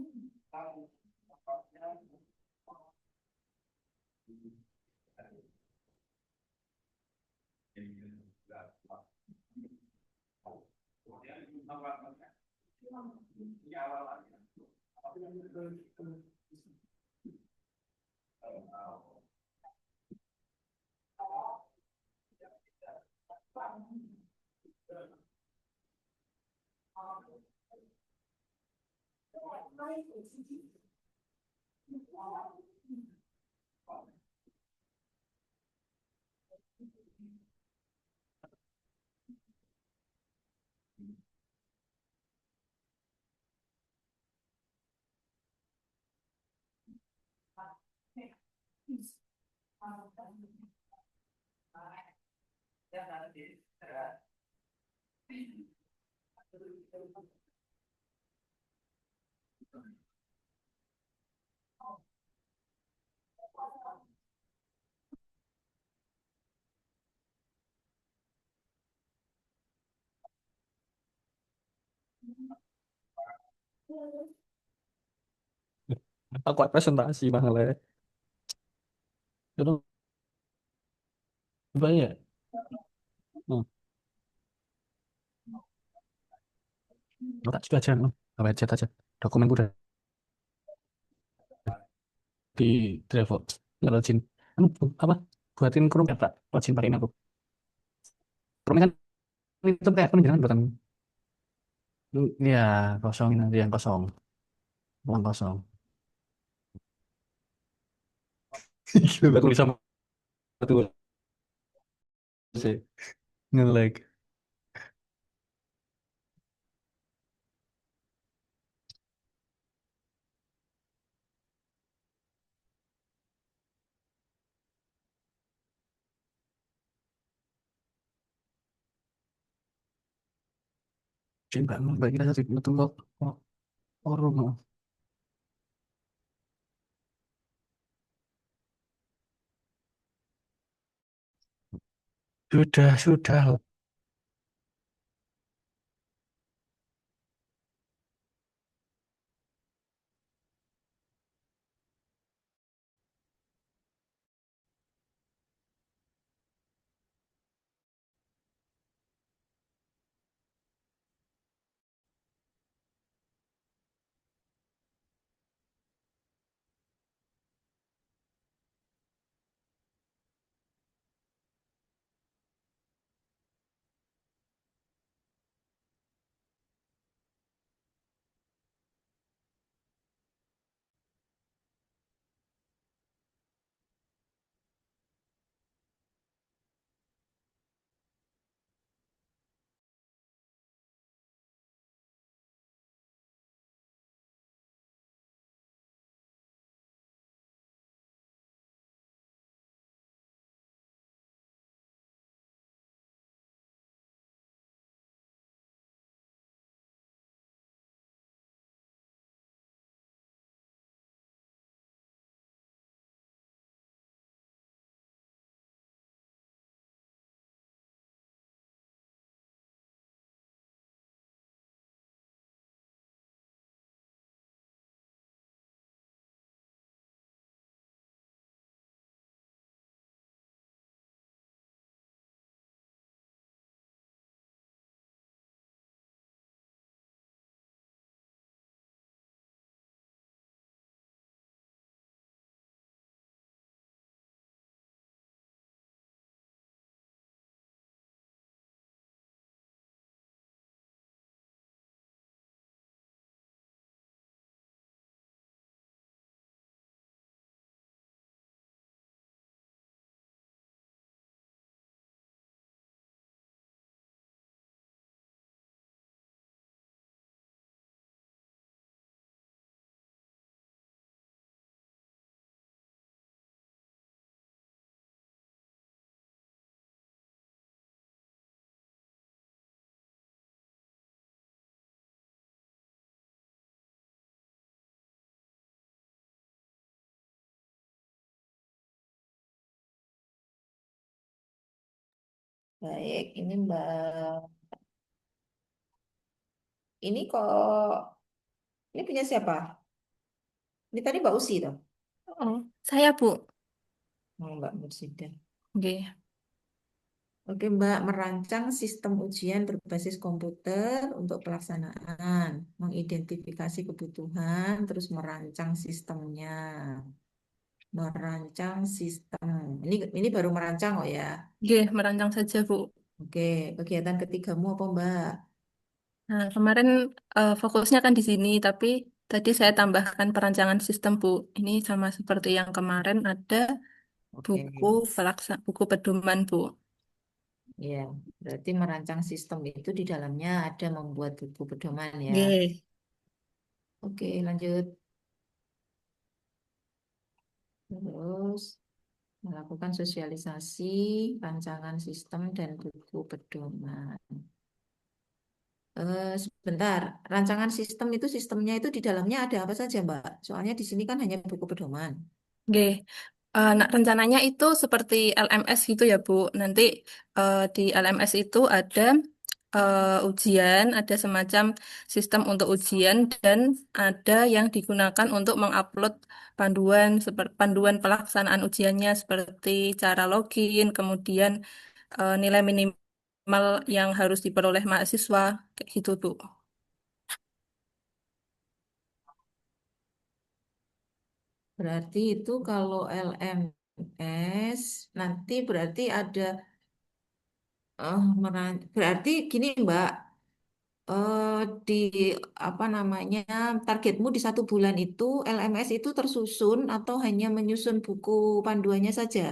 S4: Aku presentasi malah. Itu banyak. Hmm. Tak juga aja, apa chat aja. Dokumen udah di Drive ngerojin. Apa? Buatin Chrome ya, tak? Rojin pakai aku. Chrome kan itu kayak apa jangan buatan. Ya, kosongin nanti yang kosong. Ulang kosong. Gila, aku bisa satu sih. Nge-lag. Cinta bagi kita sih betul kok. Forum. Sudah.
S1: Baik, ini Mbak. Ini kok ini punya siapa? Ini tadi Mbak Usi toh?
S3: Oh, saya Bu.
S1: Oh, Mbak Mursidah.
S3: Oke.
S1: Oke, Mbak, merancang sistem ujian berbasis komputer untuk pelaksanaan, mengidentifikasi kebutuhan, terus merancang sistemnya, merancang sistem. Ini baru merancang oh ya.
S3: Oke, merancang saja Bu.
S1: Oke, kegiatan ketigamu apa, Mbak?
S3: Nah, kemarin fokusnya kan di sini, tapi tadi saya tambahkan perancangan sistem Bu. Ini sama seperti yang kemarin ada
S1: Oke,
S3: buku pedoman Bu.
S1: ya, berarti merancang sistem itu di dalamnya ada membuat buku pedoman ya.
S3: Oke.
S1: Oke, lanjut. Terus melakukan sosialisasi, rancangan sistem dan buku pedoman. Sebentar, rancangan sistem itu sistemnya itu di dalamnya ada apa saja, Mbak? Soalnya di sini kan hanya buku pedoman.
S3: Oke. Nah, rencananya itu seperti LMS gitu ya, Bu. Nanti di LMS itu ada ujian, ada semacam sistem untuk ujian, dan ada yang digunakan untuk mengupload panduan, seperti panduan pelaksanaan ujiannya, seperti cara login, kemudian nilai minimal yang harus diperoleh mahasiswa, kayak gitu, Bu.
S1: Berarti itu kalau LMS nanti berarti ada berarti gini, Mbak, di apa namanya targetmu di 1 bulan itu LMS itu tersusun atau hanya menyusun buku panduannya saja?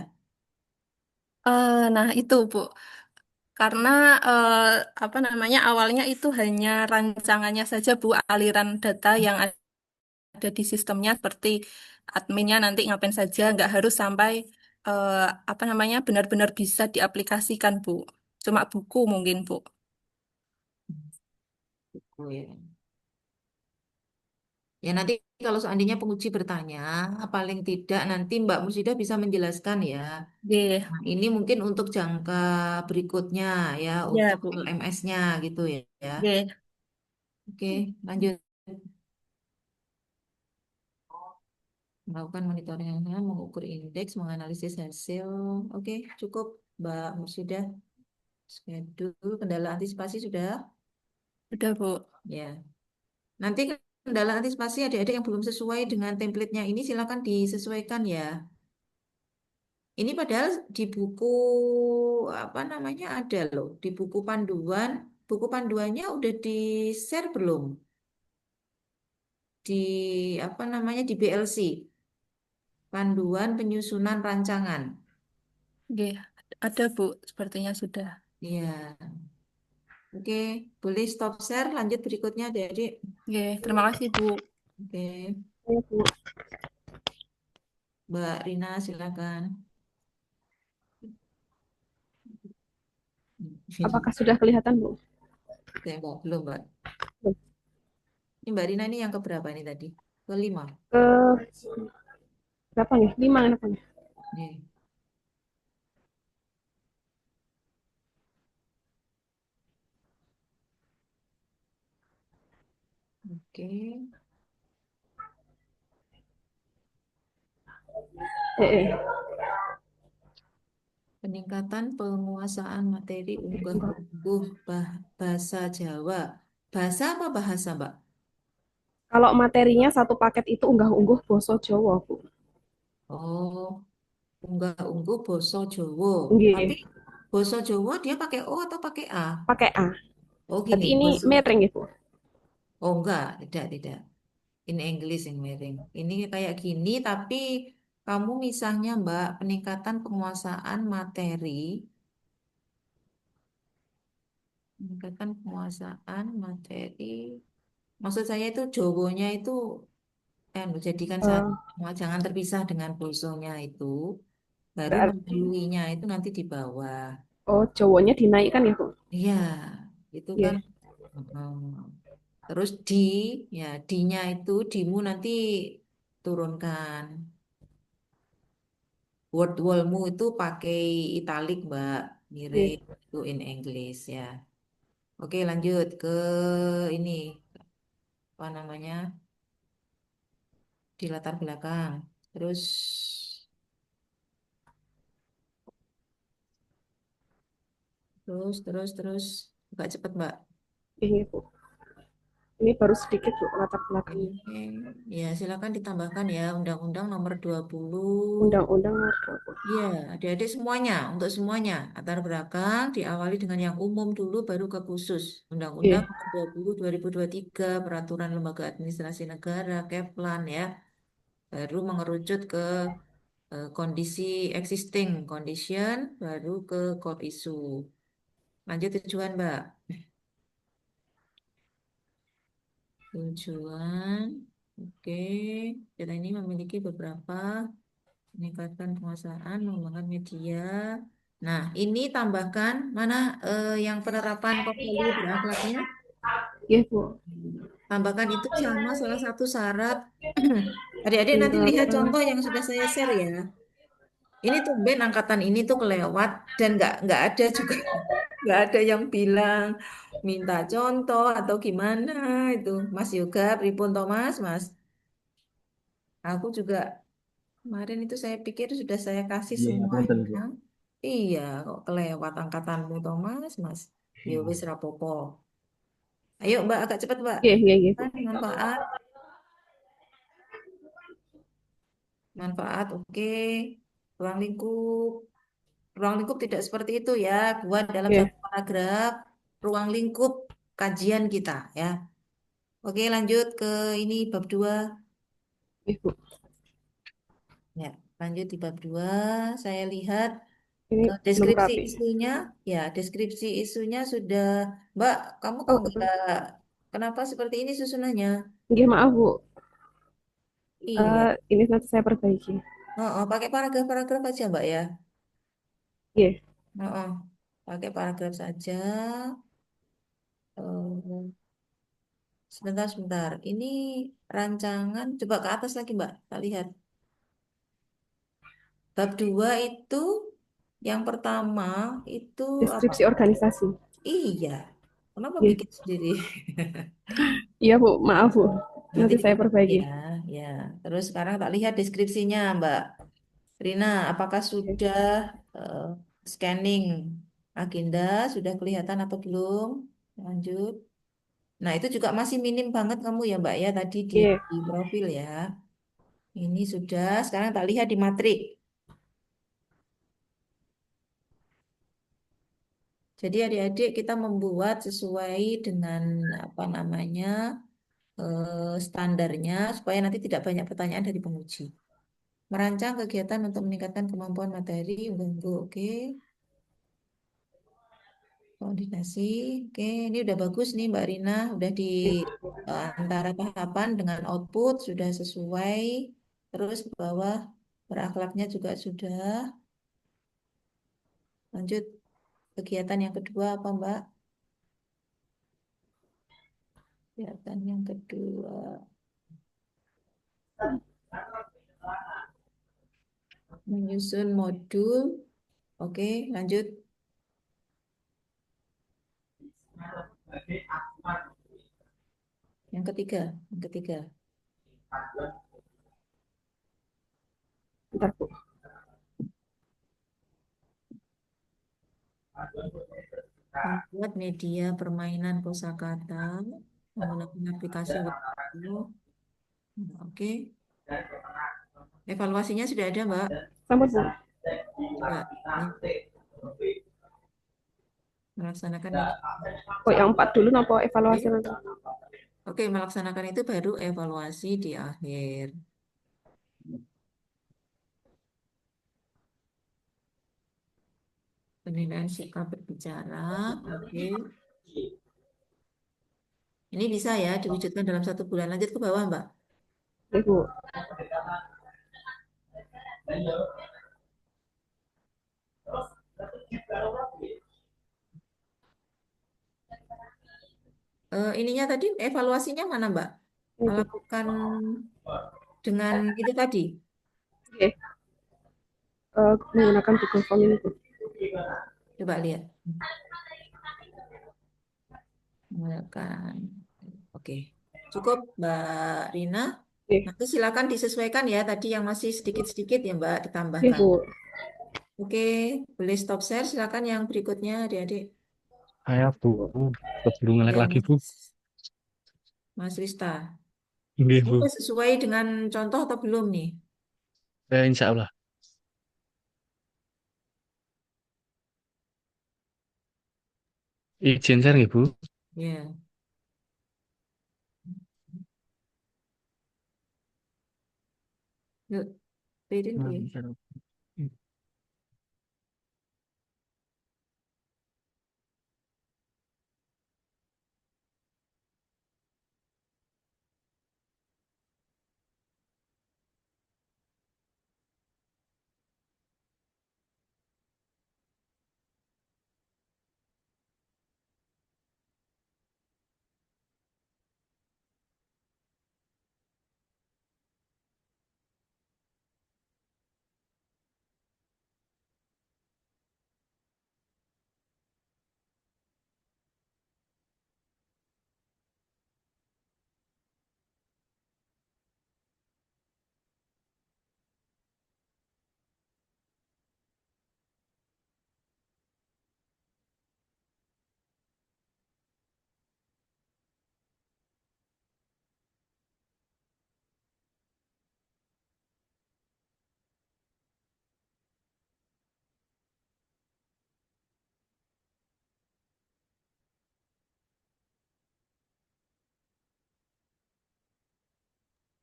S3: Nah, itu, Bu. Karena eh, apa namanya awalnya itu hanya rancangannya saja Bu, aliran data yang ada di sistemnya seperti adminnya nanti ngapain saja, nggak harus sampai eh, apa namanya benar-benar bisa diaplikasikan Bu. Cuma buku mungkin Bu.
S1: Oh ya. Ya nanti kalau seandainya penguji bertanya, paling tidak nanti Mbak Musida bisa menjelaskan ya.
S3: Oke,
S1: Nah, ini mungkin untuk jangka berikutnya ya,
S3: ya
S1: untuk
S3: Bu.
S1: LMS-nya gitu ya.
S3: Oke,
S1: Oke, lanjut. Melakukan monitoring, mengukur indeks, menganalisis hasil. Oke, cukup Mbak Musida. Schedule, kendala antisipasi sudah?
S3: udah Bu.
S1: Ya. Nanti kendala antisipasi adik-adik yang belum sesuai dengan template-nya ini silakan disesuaikan ya. Ini padahal di buku apa namanya ada loh, di buku panduan, buku panduannya udah di-share belum? Di apa namanya di BLC, panduan penyusunan rancangan.
S3: Oke, ada Bu, sepertinya sudah.
S1: Iya. Oke, boleh stop share, lanjut berikutnya adik-adik.
S3: Oke, terima kasih Bu.
S1: Oke,
S3: Iya, Bu.
S1: Mbak Rina silakan.
S7: Apakah sudah kelihatan, Bu?
S1: Saya Mbak, belum Mbak. Ini Mbak Rina ini yang keberapa ini tadi? Kelima.
S7: Ke berapa nih? 5 anaknya.
S1: Nih. Oke.
S7: Eh.
S1: Peningkatan penguasaan materi unggah-ungguh bahasa Jawa. Bahasa apa bahasa, Mbak?
S7: Kalau materinya satu paket itu unggah-ungguh basa Jawa, Bu.
S1: Oh, unggah-ungguh basa Jawa. Tapi
S7: Nggih,
S1: basa Jawa dia pakai O atau pakai A?
S7: pakai A.
S1: Oh,
S7: Berarti
S1: gini,
S7: ini
S1: basa.
S7: miring ya, Bu.
S1: Oh, enggak, tidak. In English yang miring. Ini kayak gini, tapi kamu misalnya, Mbak, peningkatan penguasaan materi, peningkatan penguasaan materi. Maksud saya itu Jawanya itu jadikan
S7: Eh,
S1: satu, jangan terpisah dengan bosonya itu, baru
S7: berarti
S1: mengeluinya itu nanti di bawah.
S7: Jawanya dinaikkan ya, Bu.
S1: Iya, itu kan.
S7: Iya.
S1: Terus ya D-nya itu dimu nanti turunkan. Word wallmu itu pakai italic, Mbak. Mirip
S7: Iya.
S1: itu in English ya. Oke, lanjut ke ini apa namanya? di latar belakang. Terus terus agak cepat Mbak.
S7: Ini Bu. Ini baru sedikit Bu latar belakangnya.
S1: Oke. Ya, silakan ditambahkan ya Undang-Undang Nomor 20.
S7: Undang-undang Nomor 20.
S1: Iya, adik-adik semuanya, untuk semuanya. Latar belakang diawali dengan yang umum dulu, baru ke khusus. Undang-Undang
S7: Iya,
S1: Nomor 20 2023, Peraturan Lembaga Administrasi Negara, Keplan ya. Baru mengerucut ke kondisi existing condition, baru ke core issue. Lanjut tujuan, Mbak. Tujuan, oke. Kita ini memiliki beberapa meningkatkan penguasaan, mengembangkan media. Nah, ini tambahkan mana yang penerapan pemilu berakhlaknya?
S7: iya Bu.
S1: Tambahkan itu sama salah satu syarat. Adik-adik nanti lihat
S7: Penerapan.
S1: contoh yang sudah saya share ya. Ini tumben angkatan ini tuh kelewat dan nggak ada juga nggak ada yang bilang minta contoh atau gimana itu. Mas Yoga, pripun Thomas, Mas? Aku juga kemarin itu saya pikir sudah saya kasih
S5: Iya, punten, Bu.
S1: semuanya. Iya, kok kelewat angkatanmu Thomas, Mas. Yo wis rapopo. Ayo Mbak, agak cepat Mbak.
S7: Iya, iya, iya Bu.
S1: Kan manfaat, manfaat, oke. Ruang lingkup. Ruang lingkup tidak seperti itu ya. Buat dalam
S7: Iya,
S1: satu paragraf ruang lingkup kajian kita ya. Oke, lanjut ke ini bab 2.
S7: iya Bu.
S1: Ya, lanjut di bab 2. Saya lihat
S7: Ini
S1: ke
S7: belum
S1: deskripsi
S7: rapi.
S1: isunya. Ya, deskripsi isunya sudah. Mbak, kamu kok
S7: Oh,
S1: nggak kenapa seperti ini susunannya?
S7: iya maaf Bu.
S1: Iya.
S7: Ini nanti saya perbaiki.
S1: Oh, oh, pakai paragraf-paragraf aja Mbak ya.
S7: Iya,
S1: Oh, oh. Pakai paragraf saja. Oh, sebentar, sebentar. Ini rancangan. Coba ke atas lagi Mbak. Kita lihat. Bab 2 itu yang pertama itu apa?
S7: deskripsi organisasi.
S1: Iya. Kenapa
S7: Iya,
S1: bikin sendiri?
S7: iya Bu, maaf Bu.
S1: Nanti
S7: Nanti saya
S1: diperbaiki
S7: perbaiki.
S1: ya. Ya. Terus sekarang tak lihat deskripsinya, Mbak Rina. Apakah
S7: Iya,
S1: sudah eh, scanning agenda? Sudah kelihatan atau belum? Lanjut. Nah, itu juga masih minim banget kamu ya, Mbak ya, tadi
S7: iya,
S1: di profil ya. Ini sudah. Sekarang tak lihat di matrik. Jadi adik-adik kita membuat sesuai dengan apa namanya standarnya supaya nanti tidak banyak pertanyaan dari penguji. Merancang kegiatan untuk meningkatkan kemampuan materi, unggul, oke. Koordinasi, oke. Ini udah bagus nih Mbak Rina, udah di
S7: iya.
S1: antara tahapan dengan output sudah sesuai. Terus ke bawah berakhlaknya juga sudah. Lanjut kegiatan yang kedua apa Mbak? Kegiatan yang kedua. Menyusun modul. Oke, lanjut. Yang ketiga, yang ketiga.
S7: Bentar Bu.
S1: Membuat media permainan kosakata menggunakan aplikasi workflow. Oke. Evaluasinya sudah ada, Mbak.
S7: Sambut Bu.
S1: Coba nih, melaksanakan media.
S7: Oh, yang 4 dulu nopo evaluasi
S1: Oke,
S7: nanti.
S1: Oke, melaksanakan itu baru evaluasi di akhir. Penilaian sikap berbicara. Oke. Ini bisa ya diwujudkan dalam 1 bulan. Lanjut ke bawah, Mbak.
S7: Iya Bu.
S1: Ininya tadi evaluasinya mana, Mbak?
S7: Ini Bu.
S1: Melakukan dengan itu tadi.
S7: Iya. Menggunakan Google Form ini Bu.
S1: Coba lihat. Menggunakan. Oke. Cukup, Mbak Rina.
S7: Oke,
S1: Nanti silakan disesuaikan ya, tadi yang masih sedikit-sedikit ya Mbak,
S7: oke,
S1: ditambahkan.
S7: Bu.
S1: Oke, boleh stop share, silakan yang berikutnya adik-adik.
S4: Saya Bu, keburu ngelek
S1: Ya,
S4: lagi Bu.
S1: Mas Rista.
S4: Ini
S1: Ini
S4: Bu.
S1: udah sesuai dengan contoh atau belum nih?
S4: Insya Allah. Izin share nggih Bu.
S1: Ya. Yuk, Pirin,
S4: Nah,
S1: Pirin.
S4: share.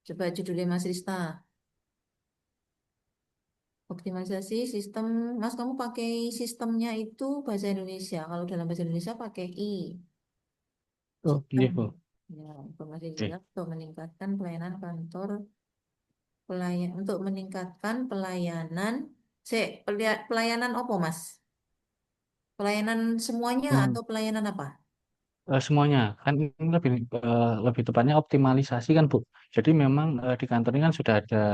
S1: Coba judulnya Mas Rista. Optimalisasi sistem. Mas, kamu pakai sistemnya itu bahasa Indonesia. Kalau dalam bahasa Indonesia pakai I.
S4: Oh,
S1: Sistem.
S4: iya Bu.
S1: Ya, informasi
S4: Oke.
S1: digital untuk meningkatkan pelayanan kantor untuk meningkatkan pelayanan pelayanan apa Mas? Pelayanan semuanya
S4: Hmm.
S1: atau pelayanan apa?
S4: Semuanya kan ini lebih tepatnya optimalisasi kan Bu. Jadi memang di kantor ini kan sudah ada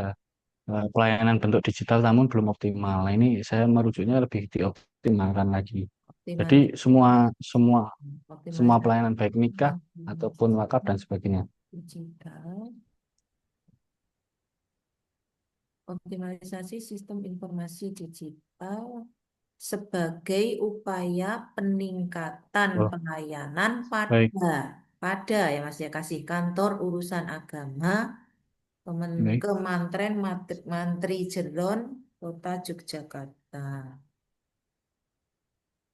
S4: pelayanan bentuk digital namun belum optimal. Nah, ini saya merujuknya lebih dioptimalkan lagi. Jadi
S1: Optimalis
S4: semua semua semua
S1: optimalisasi
S4: pelayanan baik nikah ataupun wakaf dan sebagainya.
S1: digital, optimalisasi sistem informasi digital sebagai upaya peningkatan
S4: Oh,
S1: pelayanan
S4: baik,
S1: pada ya Mas ya, kasih kantor urusan agama
S4: baik,
S1: Kementerian Mantri Jeron Kota Yogyakarta.
S4: baik.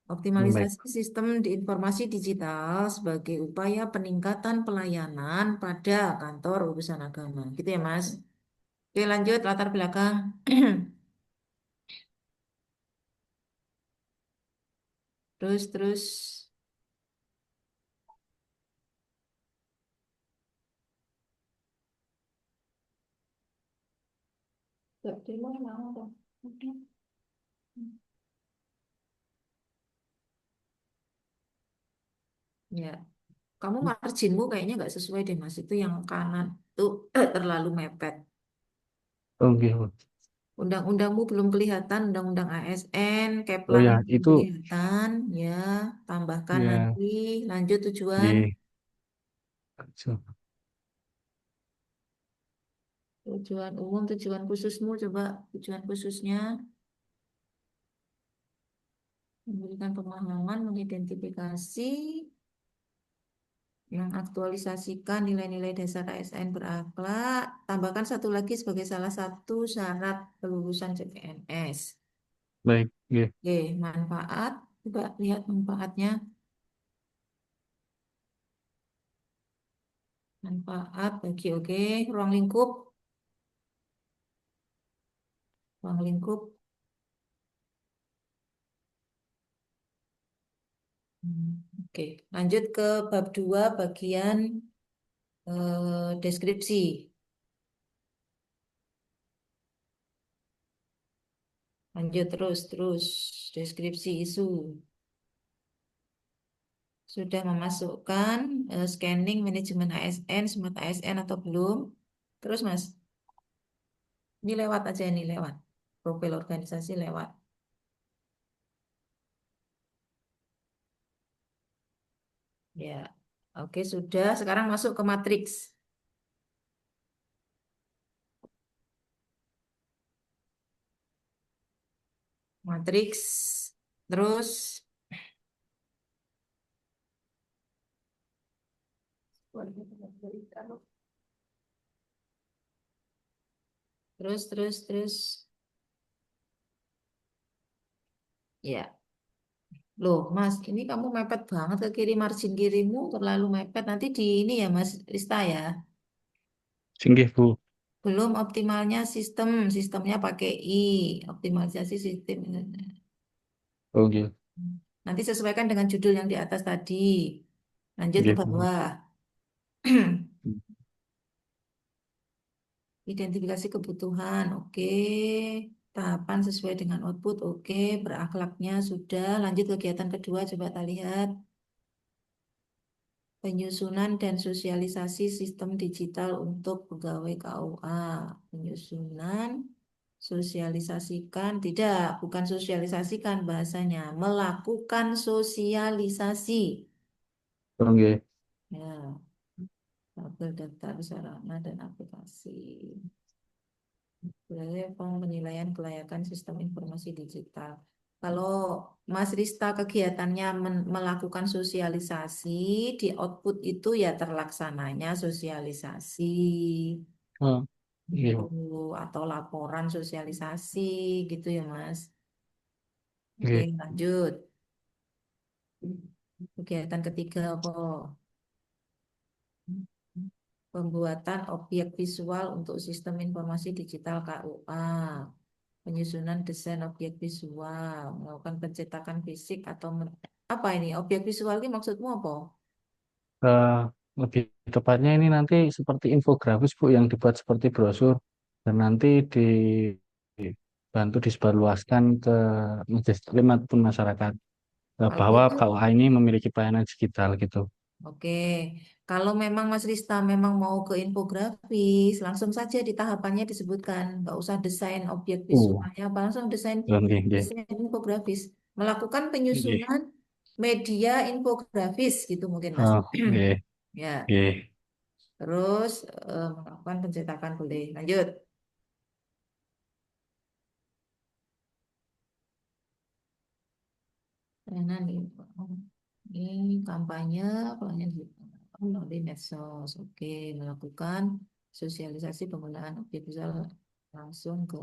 S1: Optimalisasi sistem di informasi digital sebagai upaya peningkatan pelayanan pada kantor urusan agama. Gitu ya, Mas. Oke, lanjut latar belakang. Terus. Gak demo mau dong. Udah. Ya, kamu marginmu kayaknya nggak sesuai deh, Mas. Itu yang kanan tuh terlalu mepet.
S4: Oh, gitu.
S1: Undang-undangmu belum kelihatan, undang-undang ASN,
S4: Oh
S1: Keplannya
S4: ya,
S1: belum
S4: itu
S1: kelihatan, ya. Tambahkan
S4: ya
S1: lagi, lanjut tujuan.
S4: di
S1: Tujuan umum, tujuan khususmu, coba tujuan khususnya memberikan pemahaman, mengidentifikasi, mengaktualisasikan nilai-nilai dasar ASN berakhlak. Tambahkan satu lagi sebagai salah satu syarat kelulusan CPNS.
S4: baik, ya,
S1: Oke, manfaat. Coba lihat manfaatnya. Manfaat bagi oke, ruang lingkup, ruang lingkup. Oke, lanjut ke bab 2 bagian deskripsi. Lanjut terus deskripsi isu. Sudah memasukkan scanning manajemen ASN, smart ASN atau belum? Terus Mas, ini lewat aja ini lewat. Profil organisasi lewat. Ya, oke sudah. Sekarang masuk ke matriks. Matriks. Terus terus. Ya. Loh, Mas, ini kamu mepet banget ke kiri, margin kirimu terlalu mepet. Nanti di ini ya, Mas Rista ya.
S4: Singgih, Bu.
S1: Belum optimalnya sistemnya pakai I, optimalisasi sistem.
S4: Oh, nggih.
S1: Nanti sesuaikan dengan judul yang di atas tadi. Lanjut ke
S4: Nggih, Bu.
S1: bawah. Identifikasi kebutuhan, oke. Tahapan sesuai dengan output, oke. Berakhlaknya sudah. Lanjut kegiatan kedua, coba kita lihat. Penyusunan dan sosialisasi sistem digital untuk pegawai KUA. Penyusunan, sosialisasikan, tidak, bukan sosialisasikan bahasanya. Melakukan sosialisasi.
S4: Oh, nggih.
S1: Ya, tabel daftar sarana dan aplikasi. Penilaian kelayakan sistem informasi digital. Kalau Mas Rista kegiatannya melakukan sosialisasi, di output itu ya terlaksananya sosialisasi
S4: Oh,
S1: gitu,
S4: nggih.
S1: atau laporan sosialisasi gitu ya Mas. Oke,
S4: Nggih.
S1: lanjut. Kegiatan ketiga apa? Pembuatan objek visual untuk sistem informasi digital KUA. Penyusunan desain objek visual, melakukan pencetakan fisik atau apa ini? Objek visual ini maksudmu apa?
S4: Eh, Lebih tepatnya ini nanti seperti infografis, Bu, yang dibuat seperti brosur dan nanti dibantu disebarluaskan ke majelis taklim ataupun masyarakat
S1: Kalau
S4: bahwa
S1: itu,
S4: KUA ini memiliki pelayanan digital gitu.
S1: oke. Kalau memang Mas Rista memang mau ke infografis, langsung saja di tahapannya disebutkan, nggak usah desain objek
S4: Uh,
S1: visualnya, apa langsung desain
S4: Nggih, nggih.
S1: desain infografis. Melakukan
S4: Nggih.
S1: penyusunan media infografis gitu mungkin Mas.
S4: Oh, nggih,
S1: Ya,
S4: nggih.
S1: terus melakukan pencetakan boleh. Lanjut. Nah, ini kampanye, pelayanan melalui medsos. Oke, melakukan sosialisasi penggunaan objek visual langsung ke.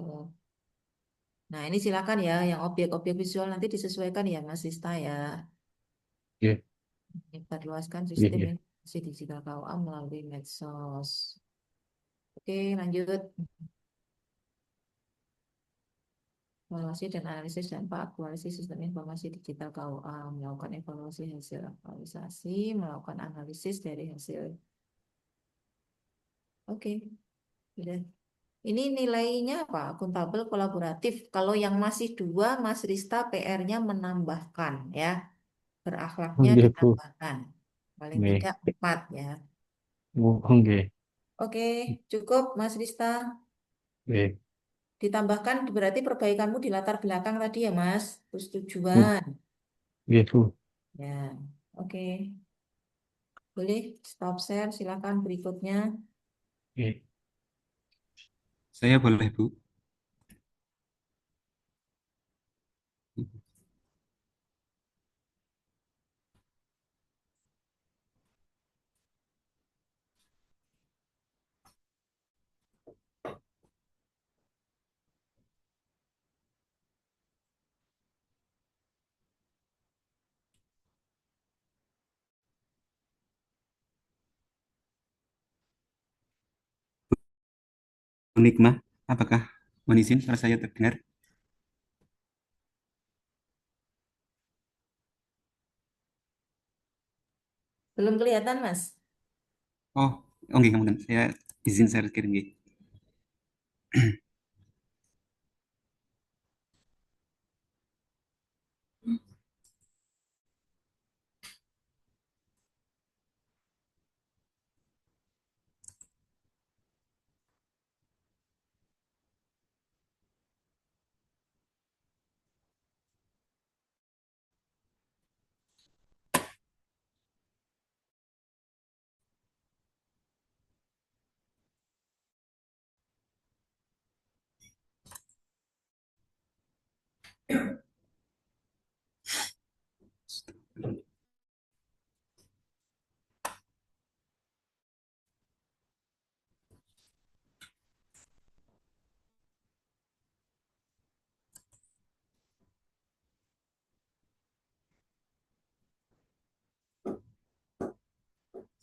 S1: Nah, ini silakan ya, yang objek-objek visual nanti disesuaikan ya, Mas Sista ya.
S4: Nggih,
S1: Menyebarluaskan
S4: nggih,
S1: sistem
S4: nggih.
S1: informasi digital KUA melalui medsos. Oke, lanjut. Evaluasi dan analisis dampak aktualisasi sistem informasi digital KUA, melakukan evaluasi hasil aktualisasi, melakukan analisis dari hasil. Oke, sudah. Ini nilainya apa? Akuntabel kolaboratif. Kalau yang masih dua, Mas Rista PR-nya menambahkan ya. Berakhlaknya
S4: Nggih, Bu.
S1: ditambahkan. Paling
S4: Nggih.
S1: tidak 4 ya.
S4: Nggih,
S1: Oke, cukup Mas Rista.
S4: nggih.
S1: Ditambahkan berarti perbaikanmu di latar belakang tadi ya Mas. Persetujuan.
S4: Nggih, Bu.
S1: Ya, oke. Boleh stop share, silakan berikutnya.
S4: Nggih.
S8: Saya boleh, Bu. Nikmah, apakah mohon izin suara saya terdengar?
S1: Belum kelihatan Mas?
S8: Oh, oh nggih, kemudian saya izin share screen nggih.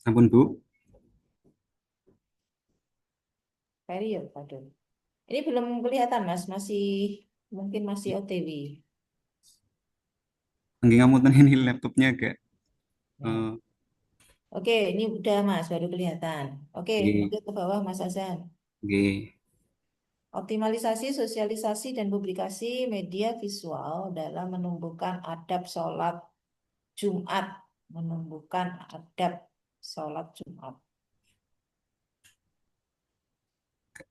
S8: Sampun Bu.
S1: Period, aduh. Ini belum kelihatan, Mas. Mungkin masih OTW.
S8: Nggih ngapunten ini laptopnya agak
S1: Ya.
S8: eh,
S1: Oke, ini udah Mas, baru kelihatan. Oke,
S8: nggih
S1: lanjut ke bawah Mas Azan.
S8: nggih
S1: Optimalisasi, sosialisasi, dan publikasi media visual dalam menumbuhkan adab sholat Jumat. Menumbuhkan adab sholat Jumat.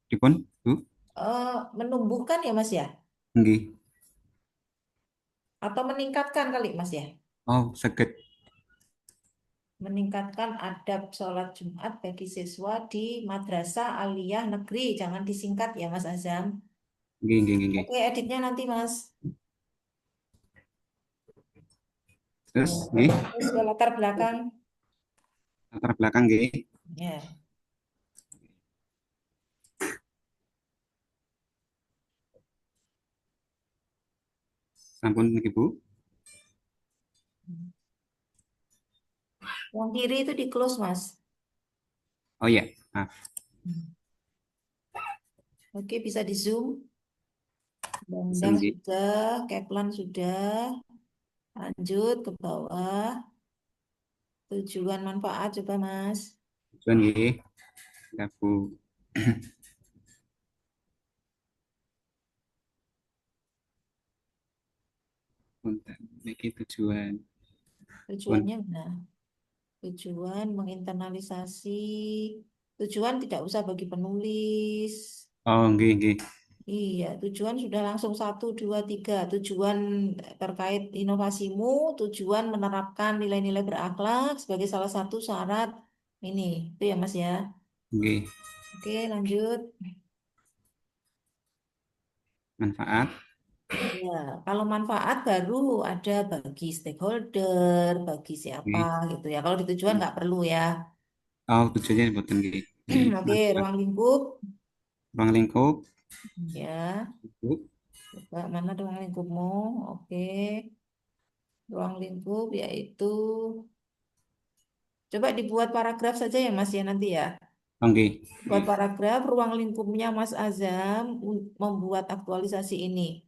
S8: dipun Bu.
S1: Menumbuhkan ya Mas ya?
S8: Nggih.
S1: Atau meningkatkan kali Mas ya?
S8: Oh, saged.
S1: Meningkatkan adab sholat Jumat bagi siswa di Madrasah Aliyah Negeri. Jangan disingkat ya Mas Azam.
S8: Nggih nggih nggih nggih.
S1: Oke, editnya nanti Mas.
S8: Terus
S1: Ya,
S8: nggih
S1: terus ke latar belakang.
S8: latar belakang nggih.
S1: Ya.
S8: Sampun niki Bu.
S1: Yang kiri itu di close Mas.
S8: Oh iya, maaf.
S1: Oke, bisa di zoom.
S8: Zoom
S1: Undang
S8: nggih.
S1: sudah, Keplan sudah. Lanjut ke bawah. Tujuan manfaat coba Mas.
S8: Tujuan nggih. Ya Bu. Punten niki tujuan. Pun.
S1: Tujuannya mana? Tujuan menginternalisasi. Tujuan tidak usah bagi penulis.
S8: Oh, nggih nggih.
S1: Iya, tujuan sudah langsung satu, dua, tiga. Tujuan terkait inovasimu, tujuan menerapkan nilai-nilai berakhlak sebagai salah satu syarat ini. Itu ya Mas ya.
S8: Nggih.
S1: Oke, lanjut.
S8: Manfaat.
S1: Ya, kalau manfaat baru ada bagi stakeholder, bagi siapa
S8: Nggih.
S1: gitu ya. Kalau di tujuan nggak perlu ya.
S8: Oh, tujuannya boten nggih. Nggih.
S1: Oke,
S8: Manfaat.
S1: ruang lingkup.
S8: Ruang lingkup.
S1: Ya,
S8: Bu.
S1: coba mana ruang lingkupmu? Oke, ruang lingkup yaitu coba dibuat paragraf saja ya Mas ya nanti ya.
S8: Oh, nggih.
S1: Buat
S8: Nggih.
S1: paragraf ruang lingkupnya Mas Azam membuat aktualisasi ini.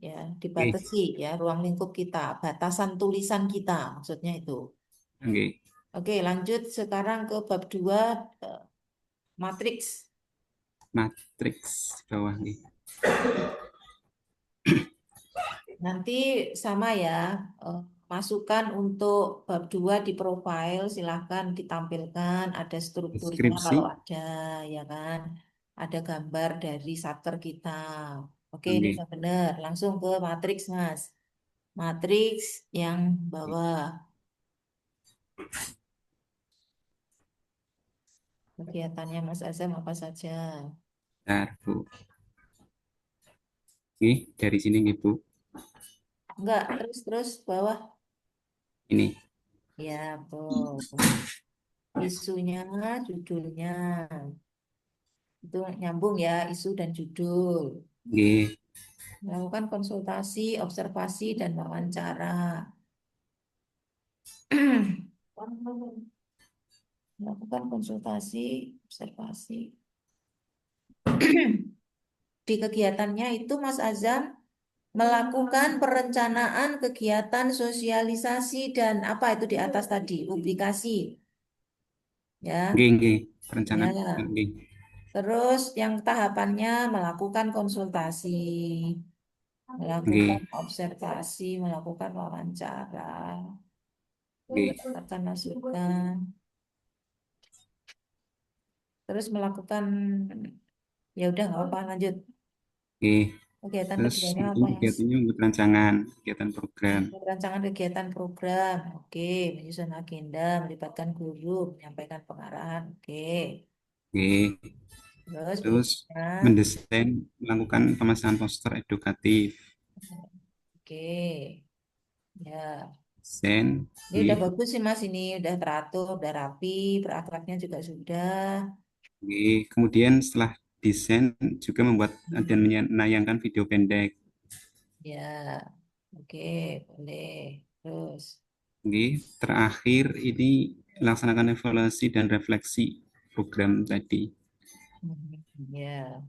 S1: Ya,
S8: Nggih.
S1: dibatasi ya ruang lingkup kita, batasan tulisan kita maksudnya itu.
S8: Nggih.
S1: Oke, lanjut sekarang ke bab 2 matriks.
S8: Matriks bawah nggih.
S1: Nanti sama ya, eh, masukan untuk bab 2 di profile silahkan ditampilkan, ada strukturnya
S8: Deskripsi.
S1: kalau ada, ya kan. Ada gambar dari satker kita. Oke, ini
S8: Nggih.
S1: udah benar. Langsung ke matriks, Mas. Matriks yang bawah. Kegiatannya Mas Azam apa saja?
S8: Bentar, Bu. Nggih, dari sini nggih, Bu.
S1: Enggak, terus bawah.
S8: Ini.
S1: Ya, betul. Isunya, judulnya. Itu nyambung ya, isu dan judul.
S8: Nggih.
S1: Melakukan konsultasi, observasi, dan wawancara. Melakukan konsultasi, observasi. Di kegiatannya itu Mas Azam melakukan perencanaan kegiatan sosialisasi dan apa itu di atas tadi, publikasi. Ya,
S8: Nggih, nggih. Perencanaan.
S1: ya.
S8: Nggih.
S1: Terus yang tahapannya melakukan konsultasi, melakukan
S8: Nggih.
S1: observasi, melakukan wawancara,
S8: Nggih.
S1: mendapatkan masukan, terus melakukan ya udah nggak apa lanjut.
S8: Oke, terus
S1: Kegiatan-kegiatannya
S8: mungkin
S1: apa yang
S8: kegiatannya untuk rancangan kegiatan program.
S1: rancangan kegiatan program, oke, menyusun agenda, melibatkan guru, menyampaikan pengarahan, oke.
S8: Oke,
S1: Terus
S8: terus
S1: berikutnya,
S8: mendesain, melakukan pemasangan poster edukatif.
S1: Oke, ya.
S8: Send.
S1: Ini udah
S8: Oke.
S1: bagus sih Mas, ini udah teratur, udah rapi, berakhlaknya juga sudah.
S8: Oke. Kemudian setelah desain juga membuat dan menayangkan video pendek.
S1: Ya, oke, boleh. Terus,
S8: Oke. Terakhir ini laksanakan evaluasi dan refleksi program tadi.
S1: ya,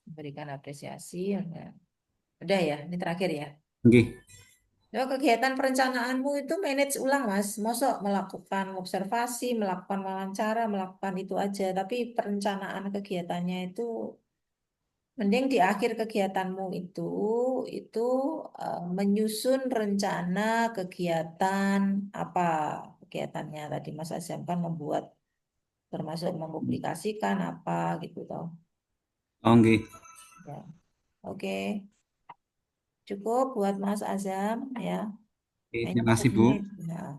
S1: berikan apresiasi. Ya. Udah ya, ini terakhir ya.
S8: Oke.
S1: Ya, kegiatan perencanaanmu itu manage ulang, Mas. Mosok melakukan observasi, melakukan wawancara, melakukan itu aja. Tapi perencanaan kegiatannya itu mending di akhir kegiatanmu itu menyusun rencana kegiatan apa kegiatannya tadi Mas Azam kan membuat termasuk mempublikasikan apa gitu toh.
S8: Oke.
S1: Ya, oke. Cukup buat Mas Azam ya.
S8: Oke.
S1: Kayaknya
S8: Terima kasih Bu.
S1: materinya itu nah,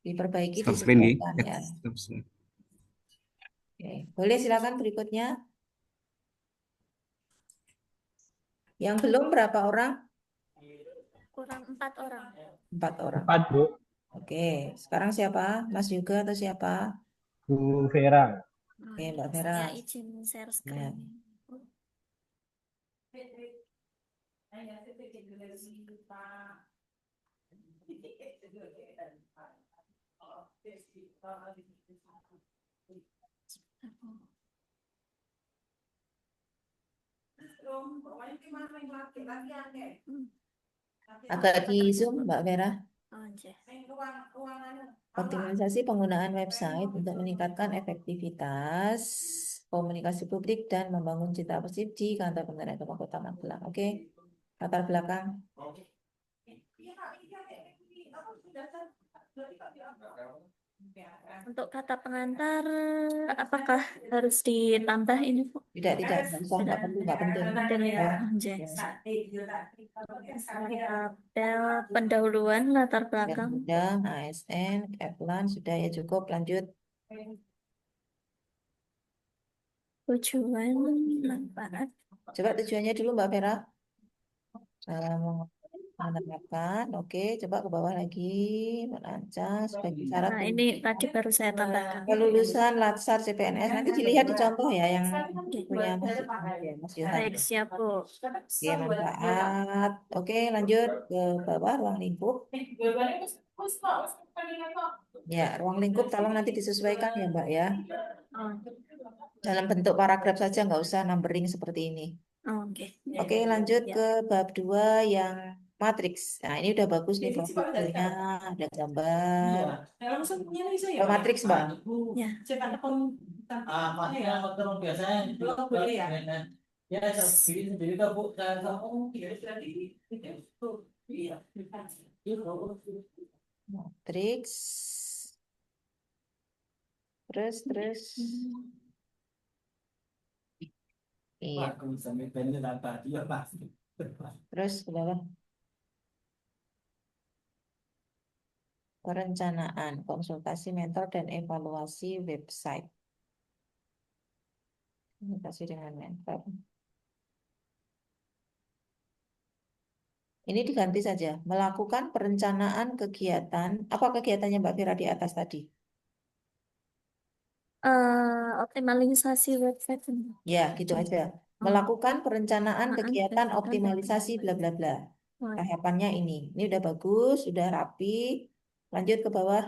S1: diperbaiki,
S8: Stop screen nggih.
S1: disesuaikan ya.
S8: Stop screen.
S1: Oke. Boleh silakan berikutnya. Yang belum berapa orang?
S6: Kurang 4 orang.
S1: 4 orang.
S9: 4, Bu.
S1: Oke. Sekarang siapa? Mas Yuga atau siapa?
S9: Bu Vera.
S1: Oke, Mbak Vera.
S6: Saya izin share
S1: Ya.
S6: screen.
S1: Agak di zoom, Mbak Vera.
S6: Oh, nggih.
S1: Optimalisasi penggunaan website untuk meningkatkan efektivitas komunikasi publik dan membangun citra positif di kantor pemerintahan Agama Kota Magelang. Oke, latar belakang.
S6: Untuk kata pengantar, apakah harus ditambah ini, Bu?
S1: Tidak, nggak usah, nggak penting, nggak penting.
S6: Penting ya,
S1: Ya.
S6: nggih. Tabel pendahuluan latar
S1: Yang
S6: belakang.
S1: sudah, ASN, Keplan, sudah ya cukup, lanjut.
S6: Tujuan, manfaat.
S1: Coba tujuannya dulu Mbak Vera. Menambahkan, oke, coba ke bawah lagi, merancang sebagai syarat
S6: Nah, ini tadi baru saya tambahkan.
S1: kelulusan Latsar CPNS. Nanti dilihat di contoh ya yang punya Mas Yohan.
S6: Baik, siap, Bu.
S1: Oke, manfaat. Oke, lanjut ke bawah ruang lingkup. Ya, ruang lingkup tolong nanti disesuaikan ya Mbak ya.
S6: Oh,
S1: Dalam bentuk paragraf saja, nggak usah numbering seperti ini.
S6: oke.
S1: Oke, lanjut
S6: Ya.
S1: ke bab 2 yang matriks. Nah, ini udah bagus nih profilnya, ada gambar. Oh, matriks, Mbak.
S6: Ya.
S1: Matriks. Terus. Iya. Terus ke bawah. Perencanaan, konsultasi mentor dan evaluasi website. Komunikasi dengan mentor. Ini diganti saja. Melakukan perencanaan kegiatan. Apa kegiatannya Mbak Vira di atas tadi?
S6: Optimalisasi website.
S1: Ya, gitu aja. Melakukan perencanaan kegiatan optimalisasi bla bla bla.
S6: Oh,
S1: Tahapannya ini. Ini udah bagus, udah rapi. Lanjut ke bawah.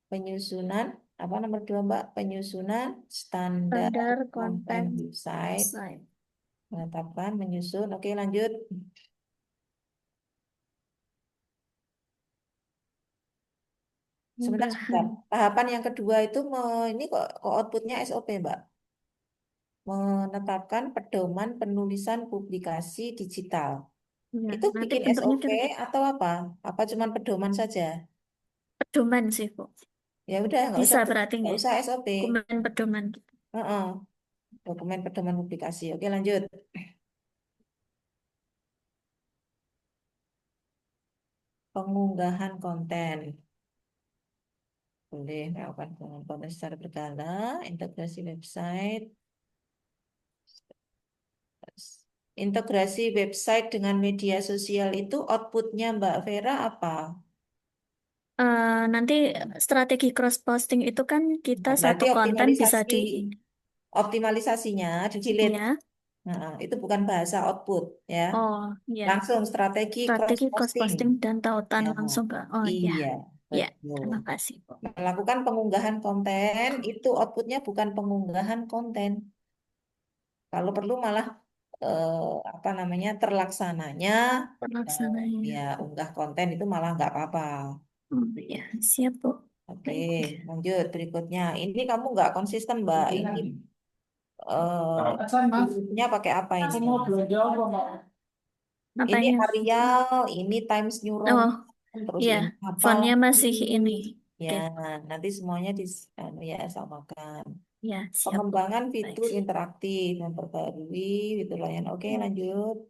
S1: Penyusunan, apa nomor 2 Mbak? Penyusunan standar
S6: Standar
S1: konten
S6: konten
S1: website.
S6: website.
S1: Menetapkan, menyusun. Oke, lanjut. Sebentar. Tahapan yang kedua itu ini kok outputnya SOP, Mbak. Menetapkan pedoman penulisan publikasi digital.
S6: Ya,
S1: Itu
S6: nanti
S1: bikin
S6: bentuknya
S1: SOP atau apa? Apa cuman pedoman saja?
S6: pedoman sih, Bu.
S1: Ya udah,
S6: Bisa berarti
S1: nggak
S6: nggak?
S1: usah SOP.
S6: Dokumen pedoman.
S1: Heeh. Dokumen pedoman publikasi. Oke, lanjut. Pengunggahan konten. Boleh melakukan pengunggahan konten secara berkala, integrasi website, integrasi website dengan media sosial itu outputnya Mbak Vera apa?
S10: Nanti strategi cross posting itu kan kita
S1: Berarti
S10: satu konten bisa di
S1: optimalisasinya di-delete.
S10: ya.
S1: Nah, itu bukan bahasa output ya.
S10: Oh, ya.
S1: Langsung strategi
S10: Strategi cross
S1: cross-posting.
S10: posting dan tautan
S1: Ya,
S10: langsung ke. Oh, ya.
S1: iya,
S10: Ya,
S1: betul.
S10: terima kasih, Bu.
S1: Melakukan pengunggahan konten itu outputnya bukan pengunggahan konten. Kalau perlu malah apa namanya terlaksananya
S10: Pelaksananya.
S1: ya unggah konten itu malah nggak apa-apa.
S10: Ya, siap, Bu.
S1: Oke,
S10: Baik.
S1: lanjut berikutnya. Ini kamu nggak konsisten, Mbak. Ini hurufnya pakai apa ini? Ini
S10: Apanya?
S1: Arial, ini Times New Roman,
S10: Oh,
S1: terus
S10: ya.
S1: ini apa
S10: Fontnya masih
S1: lagi?
S10: ini.
S1: Ya,
S10: Oke.
S1: nanti semuanya ya samakan.
S10: Ya, siap, Bu.
S1: Pengembangan
S10: Baik.
S1: fitur interaktif, memperbarui fitur layanan. Oke, lanjut.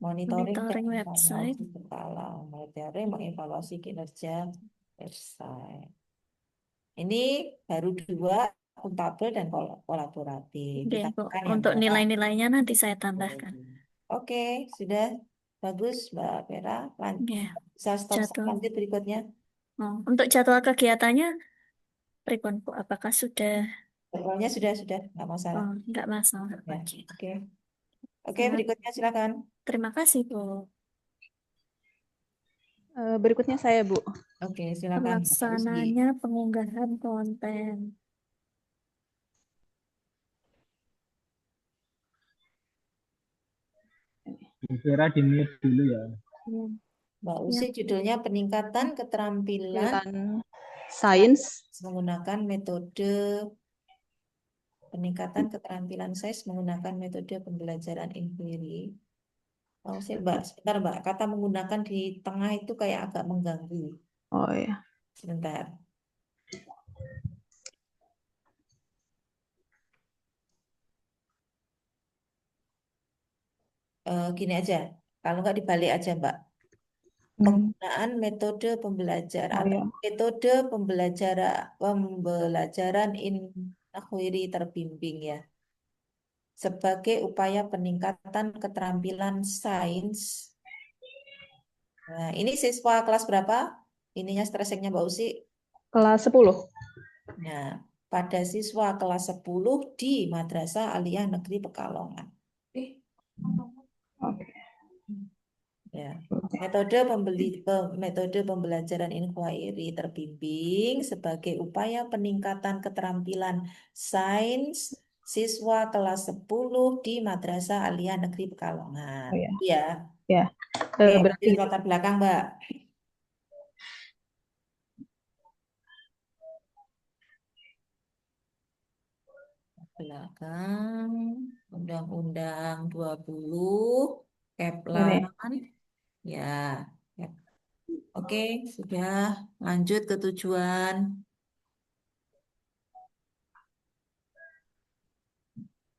S1: Monitoring dan
S10: Monitoring website.
S1: evaluasi berkala. Monitoring mengevaluasi kinerja website. Ini baru 2, akuntabel dan kolaboratif.
S10: Oke, Bu.
S1: Ditambahkan yang
S10: Untuk
S1: bawah.
S10: nilai-nilainya nanti saya tambahkan.
S1: Oke, sudah bagus Mbak Vera.
S10: Ya.
S1: Bisa stop
S10: Jadwal.
S1: lanjut berikutnya.
S10: Oh, untuk jadwal kegiatannya, pripun, Bu? Apakah sudah?
S1: Jadwalnya sudah, nggak masalah.
S10: Oh, nggak masalah.
S1: Ya,
S10: Oke.
S1: oke. Oke,
S10: Sangat
S1: berikutnya silakan.
S10: terima kasih, Bu.
S7: Berikutnya saya, Bu.
S1: Oke, silakan. Mbak Usi.
S10: Pelaksananya pengunggahan konten.
S9: Bu Vera di mute dulu ya.
S10: Ya.
S1: Mbak Usi judulnya peningkatan keterampilan
S7: Sains.
S1: menggunakan metode peningkatan keterampilan sains menggunakan metode pembelajaran inquiry. Oh, Mbak, sebentar Mbak, kata menggunakan di tengah itu kayak agak mengganggu.
S7: Oh ya.
S1: Sebentar. Gini aja, kalau nggak dibalik aja Mbak. Penggunaan metode pembelajaran
S7: Oh
S1: atau
S7: ya.
S1: metode pembelajaran inquiry terbimbing ya. Sebagai upaya peningkatan keterampilan sains. Nah, ini siswa kelas berapa? Ininya stresingnya Mbak Usi.
S7: Kelas 10.
S1: Nah, pada siswa kelas 10 di Madrasah Aliyah Negeri Pekalongan.
S7: Oke.
S1: Ya. Metode pembelajaran inquiry terbimbing sebagai upaya peningkatan keterampilan sains siswa kelas 10 di Madrasah Aliyah Negeri Pekalongan.
S7: Oh ya.
S1: Ya.
S7: Ya.
S1: Oke,
S7: Berarti
S1: lanjut latar belakang, Mbak. Belakang Undang-Undang 20 Keplan. Ya. Oke, sudah lanjut ke tujuan.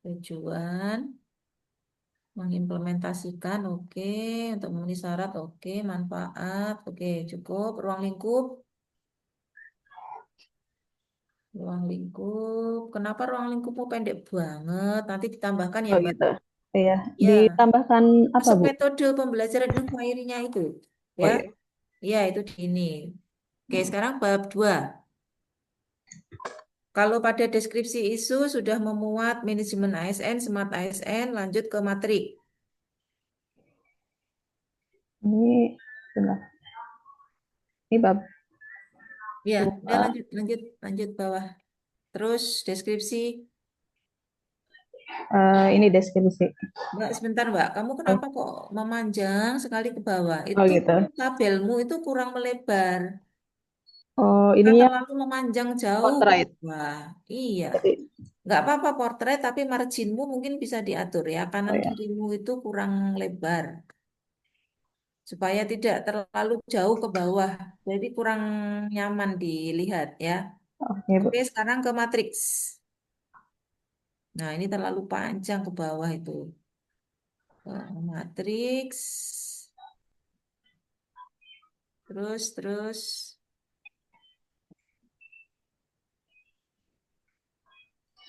S1: Tujuan mengimplementasikan, oke. Untuk memenuhi syarat, oke. Manfaat, oke. Cukup. Ruang lingkup. Ruang lingkup. Kenapa ruang lingkupmu pendek banget? Nanti ditambahkan ya,
S7: oh
S1: Mbak.
S7: gitu. Iya.
S1: Ya.
S7: Ditambahkan apa,
S1: Masuk
S7: Bu?
S1: metode pembelajaran inquiry-nya itu.
S7: Oh
S1: Ya.
S7: iya.
S1: Ya, itu di ini. Oke, sekarang bab 2. Kalau pada deskripsi isu sudah memuat manajemen ASN, smart ASN, lanjut ke matrik.
S7: Ini benar. Ini bab
S1: Ya,
S7: dua.
S1: udah lanjut bawah. Terus deskripsi.
S7: Ini deskripsi.
S1: Mbak, sebentar Mbak, kamu kenapa kok memanjang sekali ke bawah?
S7: Oh
S1: Itu
S7: gitu.
S1: tabelmu itu kurang melebar.
S7: Oh,
S1: Kita
S7: ininya
S1: terlalu memanjang jauh ke
S7: portrait.
S1: bawah. Iya.
S7: Jadi,
S1: Nggak apa-apa portrait, tapi marginmu mungkin bisa diatur ya.
S7: oh
S1: Kanan
S7: ya.
S1: kirimu itu kurang lebar. Supaya tidak terlalu jauh ke bawah. Jadi kurang nyaman dilihat ya.
S7: Oke, Bu.
S1: Oke, sekarang ke matriks. Nah, ini terlalu panjang ke bawah itu. Matriks. Terus.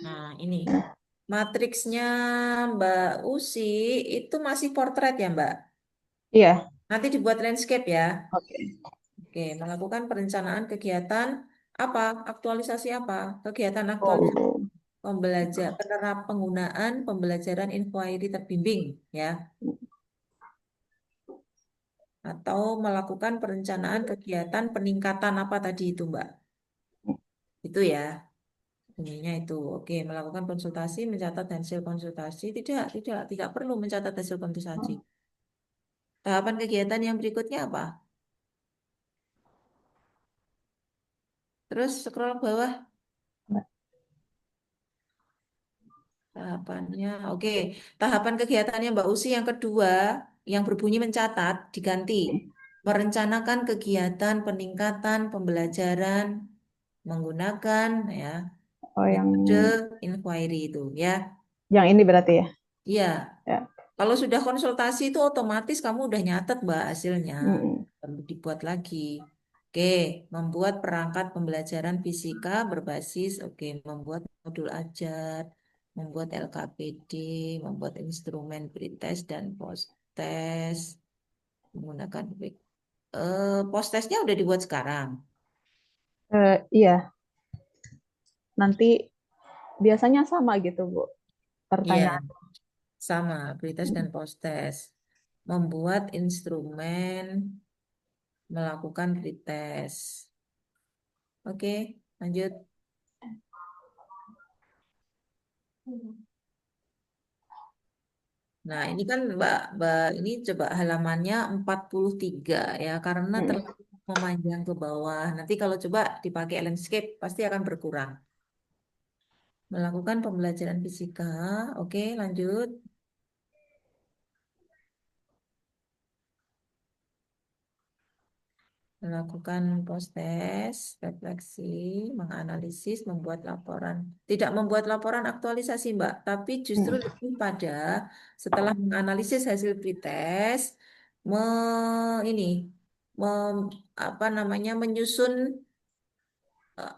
S1: Nah, ini. Matriksnya Mbak Usi itu masih portret ya, Mbak?
S11: Iya,
S1: Nanti dibuat landscape ya.
S11: oke.
S1: Oke, melakukan perencanaan kegiatan apa? Aktualisasi apa? Kegiatan aktualisasi
S11: Oh,
S1: penggunaan pembelajaran inquiry terbimbing ya, atau melakukan perencanaan kegiatan peningkatan apa tadi itu, Mbak? Itu ya. Bunyinya itu. Oke, melakukan konsultasi, mencatat hasil konsultasi. Tidak perlu mencatat hasil konsultasi. Tahapan kegiatan yang berikutnya apa? Terus scroll ke bawah. Tahapannya, oke. Tahapan kegiatannya Mbak Usi yang kedua, yang berbunyi mencatat, diganti. Merencanakan kegiatan peningkatan pembelajaran menggunakan ya
S11: oh
S1: metode inquiry itu ya.
S11: yang ini berarti ya?
S1: Iya.
S11: Ya.
S1: Kalau sudah konsultasi itu otomatis kamu udah nyatet Mbak hasilnya.
S11: Mm-mm.
S1: Perlu dibuat lagi. Oke, membuat perangkat pembelajaran fisika berbasis, oke, membuat modul ajar, membuat LKPD, membuat instrumen pretest dan post-test, menggunakan post-testnya udah dibuat sekarang.
S11: Iya, nanti biasanya sama gitu, Bu,
S1: Iya,
S11: pertanyaan.
S1: sama, pretest dan post-test. Membuat instrumen, melakukan pretest. Oke, lanjut. Nah, ini kan Mbak ini coba halamannya 43 ya, karena
S11: Mm.
S1: terlalu memanjang ke bawah. Nanti kalau coba dipakai landscape pasti akan berkurang. Melakukan pembelajaran fisika. Oke, lanjut. Melakukan post-test, refleksi, menganalisis, membuat laporan. Tidak membuat laporan aktualisasi, Mbak, tapi justru lebih pada setelah menganalisis hasil pretest, me, ini, mem- apa namanya, menyusun eh,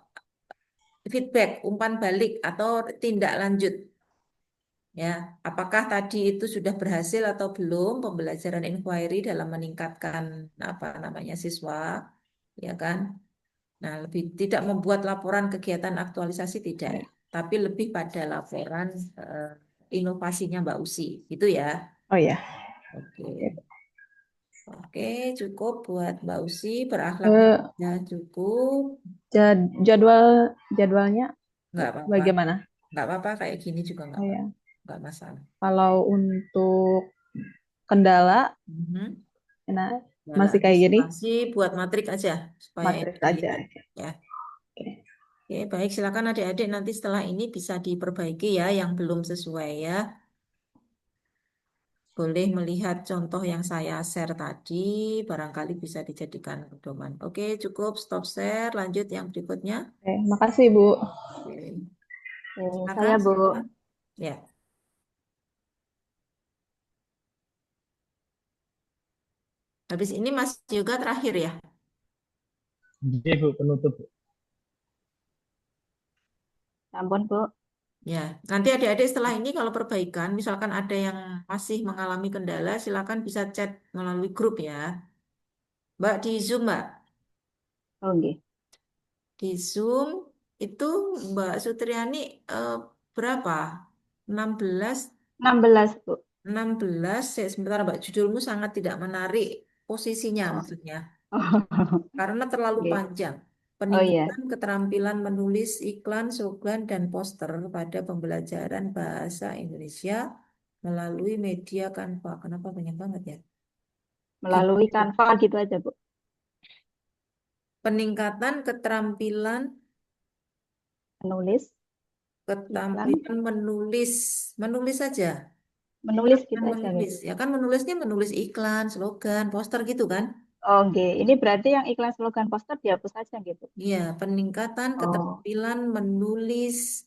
S1: feedback, umpan balik atau tindak lanjut. Ya, apakah tadi itu sudah berhasil atau belum pembelajaran inquiry dalam meningkatkan apa namanya siswa, ya kan? Nah, lebih tidak membuat laporan kegiatan aktualisasi tidak ya, tapi lebih pada laporan eh, inovasinya Mbak Usi, gitu ya.
S11: Oh ya.
S1: Oke, oke, cukup buat Mbak Usi, berakhlaknya
S11: Eh,
S1: sudah cukup,
S11: jadwalnya
S1: nggak apa-apa,
S11: bagaimana?
S1: nggak apa-apa kayak gini juga
S11: Oh ya.
S1: nggak masalah.
S11: Kalau untuk kendala,
S1: Mhm.
S11: nah,
S1: Dalam
S11: masih kayak gini,
S1: antisipasi buat matrik aja supaya
S11: matris
S1: enak
S11: aja.
S1: dilihat ya.
S11: Oke.
S1: Oke, baik silakan adik-adik nanti setelah ini bisa diperbaiki ya yang belum sesuai ya. Boleh melihat contoh yang saya share tadi, barangkali bisa dijadikan pedoman. Oke, cukup stop share, lanjut yang berikutnya.
S11: Oke, makasih Bu.
S1: Oke,
S10: Saya,
S1: silakan,
S10: Bu.
S1: silakan. Ya, habis ini Mas juga terakhir ya.
S9: Jadi Bu, penutup. Bu.
S10: Ya ampun, Bu.
S1: Ya, nanti adik-adik setelah ini kalau perbaikan, misalkan ada yang masih mengalami kendala, silakan bisa chat melalui grup ya. Mbak di Zoom, Mbak.
S10: Oke.
S1: Di Zoom itu Mbak Sutriani berapa? 16,
S10: 16, Bu.
S1: 16. Sebentar Mbak, judulmu sangat tidak menarik posisinya
S10: Oh.
S1: maksudnya. Karena terlalu
S10: Oke.
S1: panjang.
S10: Oh iya.
S1: Peningkatan keterampilan menulis iklan, slogan, dan poster pada pembelajaran bahasa Indonesia melalui media Canva. Kenapa banyak banget ya?
S10: Melalui Canva gitu aja, Bu.
S1: Peningkatan keterampilan
S10: Menulis iklan,
S1: menulis, menulis saja.
S10: menulis gitu
S1: Iklan
S10: aja,
S1: menulis,
S10: gitu.
S1: ya kan menulisnya menulis iklan, slogan, poster gitu kan?
S10: Oke, ini berarti yang iklan slogan poster dihapus saja gitu.
S1: Iya, peningkatan
S10: Oh.
S1: keterampilan menulis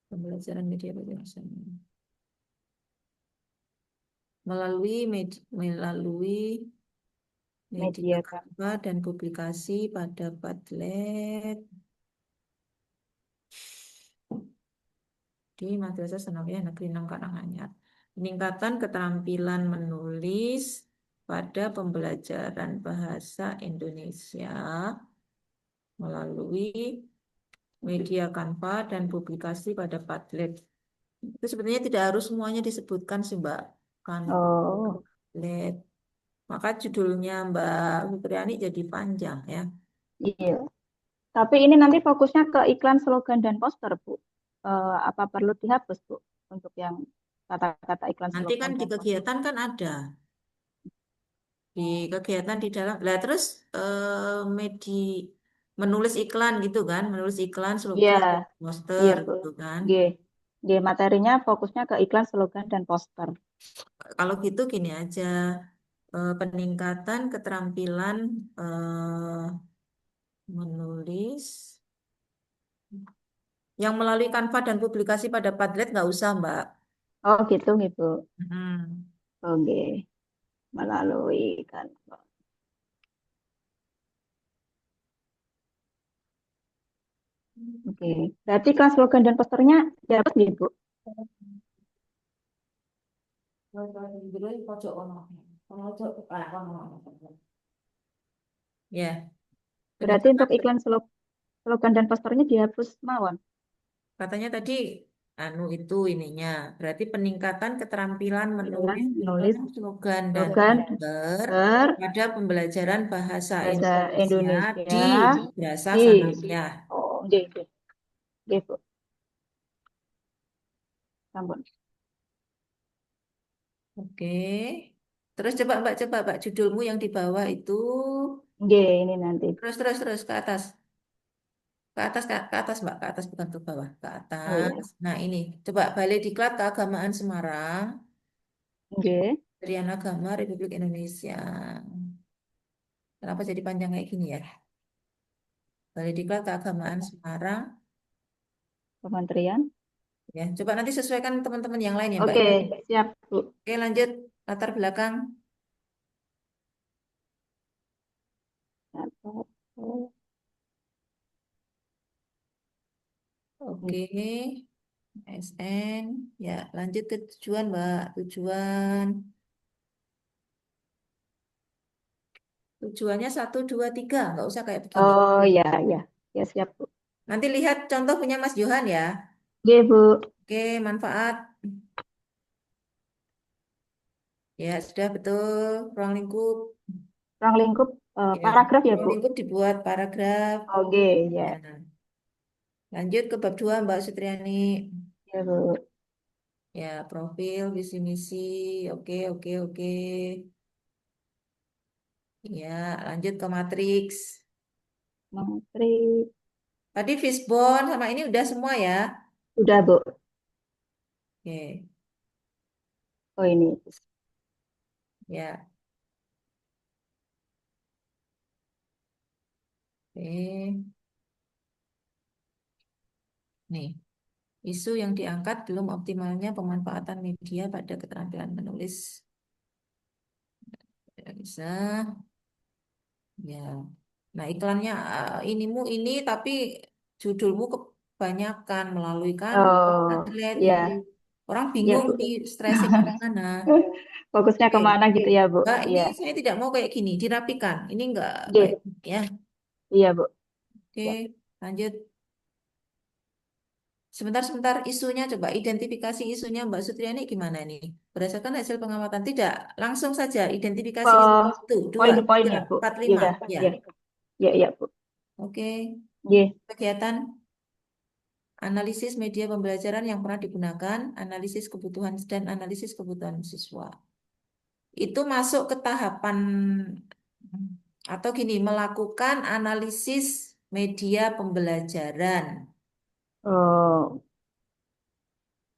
S1: pembelajaran media bahasa melalui Media
S10: Media
S1: Canva dan publikasi pada Padlet di Madrasah Sanawiyah Negeri 6 Karanganyar. Peningkatan keterampilan menulis pada pembelajaran bahasa Indonesia melalui media Canva dan publikasi pada Padlet. Itu sebenarnya tidak harus semuanya disebutkan sih Mbak. Canva,
S10: Oh,
S1: Padlet. Maka judulnya Mbak Fitriani jadi panjang ya.
S10: iya. Tapi ini nanti fokusnya ke iklan, slogan, dan poster, Bu. Apa perlu dihapus, Bu, untuk yang kata-kata iklan,
S1: Nanti
S10: slogan,
S1: kan di
S10: dan poster?
S1: kegiatan kan ada. Di kegiatan di dalam. Lah terus menulis iklan gitu kan, menulis iklan,
S10: Iya,
S1: slogan,
S10: iya,
S1: poster
S10: Bu.
S1: gitu kan.
S10: G. G, materinya fokusnya ke iklan, slogan, dan poster.
S1: Kalau gitu gini aja, peningkatan keterampilan menulis yang melalui Canva dan publikasi pada Padlet nggak usah Mbak.
S10: Oh, gitu, gitu.
S1: Hmm.
S10: Oke, melalui kan. Oke, berarti iklan, slogan, dan posternya dapat nih, Bu.
S1: Ya,
S10: Berarti untuk
S1: peningkatan
S10: iklan, slogan, dan posternya dihapus mawon.
S1: katanya tadi anu itu ininya. Berarti peningkatan keterampilan
S10: Iklan,
S1: menulis
S10: menulis,
S1: iklan, slogan dan
S10: slogan,
S1: poster
S10: poster,
S1: pada pembelajaran bahasa
S10: bahasa
S1: Indonesia di
S10: Indonesia
S1: Madrasah
S10: di.
S1: Sanawiyah.
S10: Oh, gitu. Gitu, sampun.
S1: Oke. Terus coba Mbak judulmu yang di bawah itu
S10: G, ini nanti.
S1: terus ke atas. Ke atas Mbak, ke atas bukan ke bawah, ke
S10: Oh iya,
S1: atas. Nah, ini coba Balai Diklat Keagamaan Semarang,
S10: G.
S1: Kementerian Agama Republik Indonesia. Kenapa jadi panjang kayak gini ya? Balai Diklat Keagamaan Semarang.
S10: Kementerian.
S1: Ya, coba nanti sesuaikan teman-teman yang lain ya, Mbak.
S10: Oke, siap, Bu.
S1: Oke, lanjut latar belakang. Oke, SN. Ya, lanjut ke tujuan, Mbak. Tujuannya 1, 2, 3. Nggak usah kayak begini.
S10: Oh ya, ya. Ya, siap, Bu.
S1: Nanti lihat contoh punya Mas Johan ya.
S10: G, Bu.
S1: Oke, manfaat. Ya, sudah betul. Ruang lingkup.
S10: Ruang lingkup,
S1: Ya,
S10: paragraf ya,
S1: ruang
S10: Bu.
S1: lingkup dibuat paragraf.
S10: Oke, ya.
S1: Ya. Lanjut ke bab 2, Mbak Sutriani.
S10: Ya, Bu.
S1: Ya, profil, visi misi. Oke, oke, oke. Ya, lanjut ke matriks.
S10: Matriks.
S1: Tadi fishbone sama ini udah semua ya.
S10: Udah, Bu.
S1: Oke,
S10: Oh, ini.
S1: ya. Oke. Nih, isu yang diangkat belum optimalnya pemanfaatan media pada keterampilan menulis. Tidak bisa. Ya. Nah, iklannya inimu ini tapi judulmu kebanyakan melalui kan
S10: Oh,
S1: atlet
S10: ya.
S1: itu. Orang
S10: Ya,
S1: bingung
S10: Bu.
S1: di stressing kemana.
S10: Fokusnya
S1: Oke.
S10: kemana gitu ya, Bu?
S1: Mbak, ini
S10: Iya.
S1: saya tidak mau kayak gini, dirapikan. Ini enggak baik
S10: G.
S1: ya.
S10: Iya, Bu.
S1: Oke,
S10: Ya.
S1: lanjut. Sebentar, isunya coba identifikasi isunya Mbak Sutriani gimana nih? Berdasarkan hasil pengamatan tidak, langsung saja identifikasi isu
S10: Oh,
S1: 1, 2, 3,
S10: poin-poinnya, Bu.
S1: 4, 5.
S10: Iya,
S1: Ya,
S10: iya. Iya, iya, Bu.
S1: oke.
S10: G.
S1: Kegiatan analisis media pembelajaran yang pernah digunakan, analisis kebutuhan dan analisis kebutuhan siswa. Itu masuk ke tahapan atau gini, melakukan analisis media pembelajaran.
S10: Oh,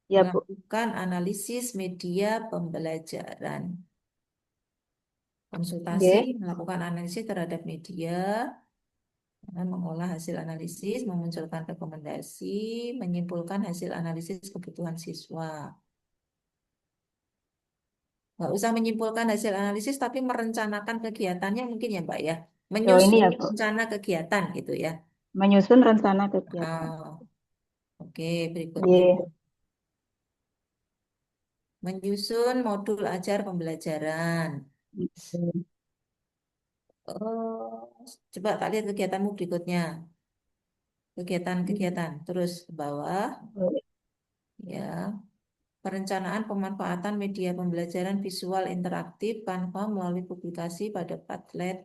S10: ya, Bu.
S1: Melakukan analisis media pembelajaran. Konsultasi,
S10: G.
S1: melakukan analisis terhadap media, dan mengolah hasil analisis, memunculkan rekomendasi, menyimpulkan hasil analisis kebutuhan siswa. Nggak usah menyimpulkan hasil analisis, tapi merencanakan kegiatannya mungkin ya Mbak ya.
S10: Oh ini
S1: Menyusun
S10: ya Bu,
S1: rencana kegiatan gitu ya.
S10: menyusun rencana kegiatan.
S1: Ah, oke, berikutnya.
S10: Nggih.
S1: Menyusun modul ajar pembelajaran. Oh, coba tak lihat kegiatanmu berikutnya. Kegiatan-kegiatan. Terus ke bawah, ya. Perencanaan pemanfaatan media pembelajaran visual interaktif Canva melalui publikasi pada Padlet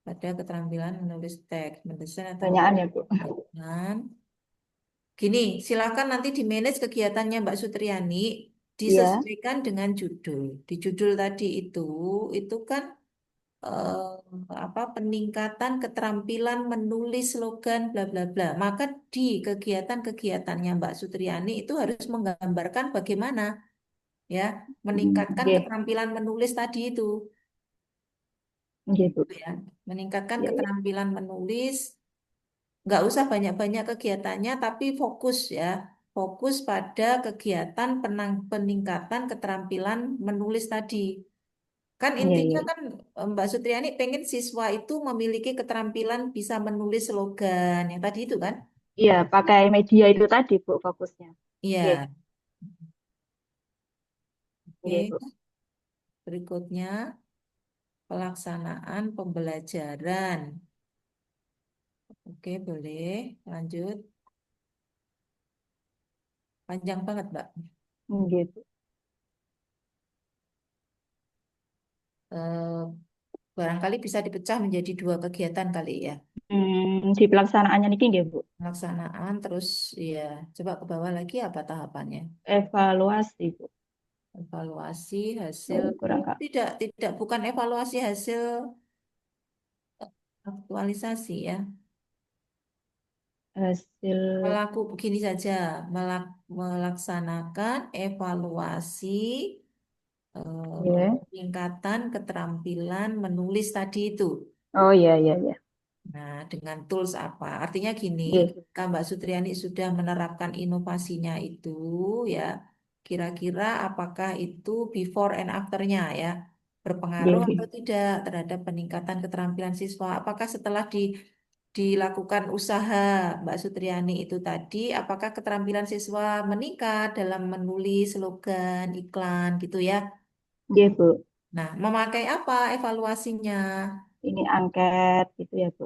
S1: pada keterampilan menulis teks, mendesain atau
S10: Pertanyaan ya Bu.
S1: membuat. Gini, silakan nanti di manage kegiatannya Mbak Sutriani
S10: Iya,
S1: disesuaikan dengan judul. Di judul tadi itu kan apa peningkatan keterampilan menulis slogan bla bla bla. Maka di kegiatan-kegiatannya Mbak Sutriani itu harus menggambarkan bagaimana ya meningkatkan
S10: nggih,
S1: keterampilan menulis tadi itu
S10: nggih Bu.
S1: ya. Meningkatkan
S10: Ya, ya.
S1: keterampilan menulis, nggak usah banyak-banyak kegiatannya, tapi fokus ya. Fokus pada kegiatan peningkatan keterampilan menulis tadi. Kan
S10: Iya,
S1: intinya
S10: iya.
S1: kan Mbak Sutriani pengen siswa itu memiliki keterampilan bisa menulis slogan yang tadi itu kan?
S10: Iya, pakai media itu tadi Bu fokusnya. Nggih,
S1: Iya.
S10: nggih
S1: Oke,
S10: Bu.
S1: berikutnya pelaksanaan pembelajaran. Oke, boleh. Lanjut. Panjang banget, Mbak.
S10: Nggih Bu.
S1: Eh, barangkali bisa dipecah menjadi dua kegiatan kali ya.
S10: Di pelaksanaannya niki nggih Bu.
S1: Pelaksanaan terus ya, coba ke bawah lagi apa tahapannya?
S10: Evaluasi Bu.
S1: Evaluasi hasil
S10: Oh, kurang Kak.
S1: tidak bukan evaluasi hasil aktualisasi ya.
S10: Hasil
S1: Begini saja, melaksanakan evaluasi
S10: ya.
S1: peningkatan keterampilan menulis tadi itu.
S10: Oh iya iya iya.
S1: Nah, dengan tools apa? Artinya gini,
S10: Nggih,
S1: ketika Mbak Sutriani sudah menerapkan inovasinya itu, ya, kira-kira apakah itu before and after-nya ya,
S10: nggih,
S1: berpengaruh
S10: nggih.
S1: atau tidak terhadap peningkatan keterampilan siswa? Apakah setelah dilakukan usaha Mbak Sutriani itu tadi, apakah keterampilan siswa meningkat dalam menulis slogan, iklan gitu ya?
S10: Nggih Bu.
S1: Nah, memakai apa evaluasinya?
S10: Ini angket gitu ya Bu.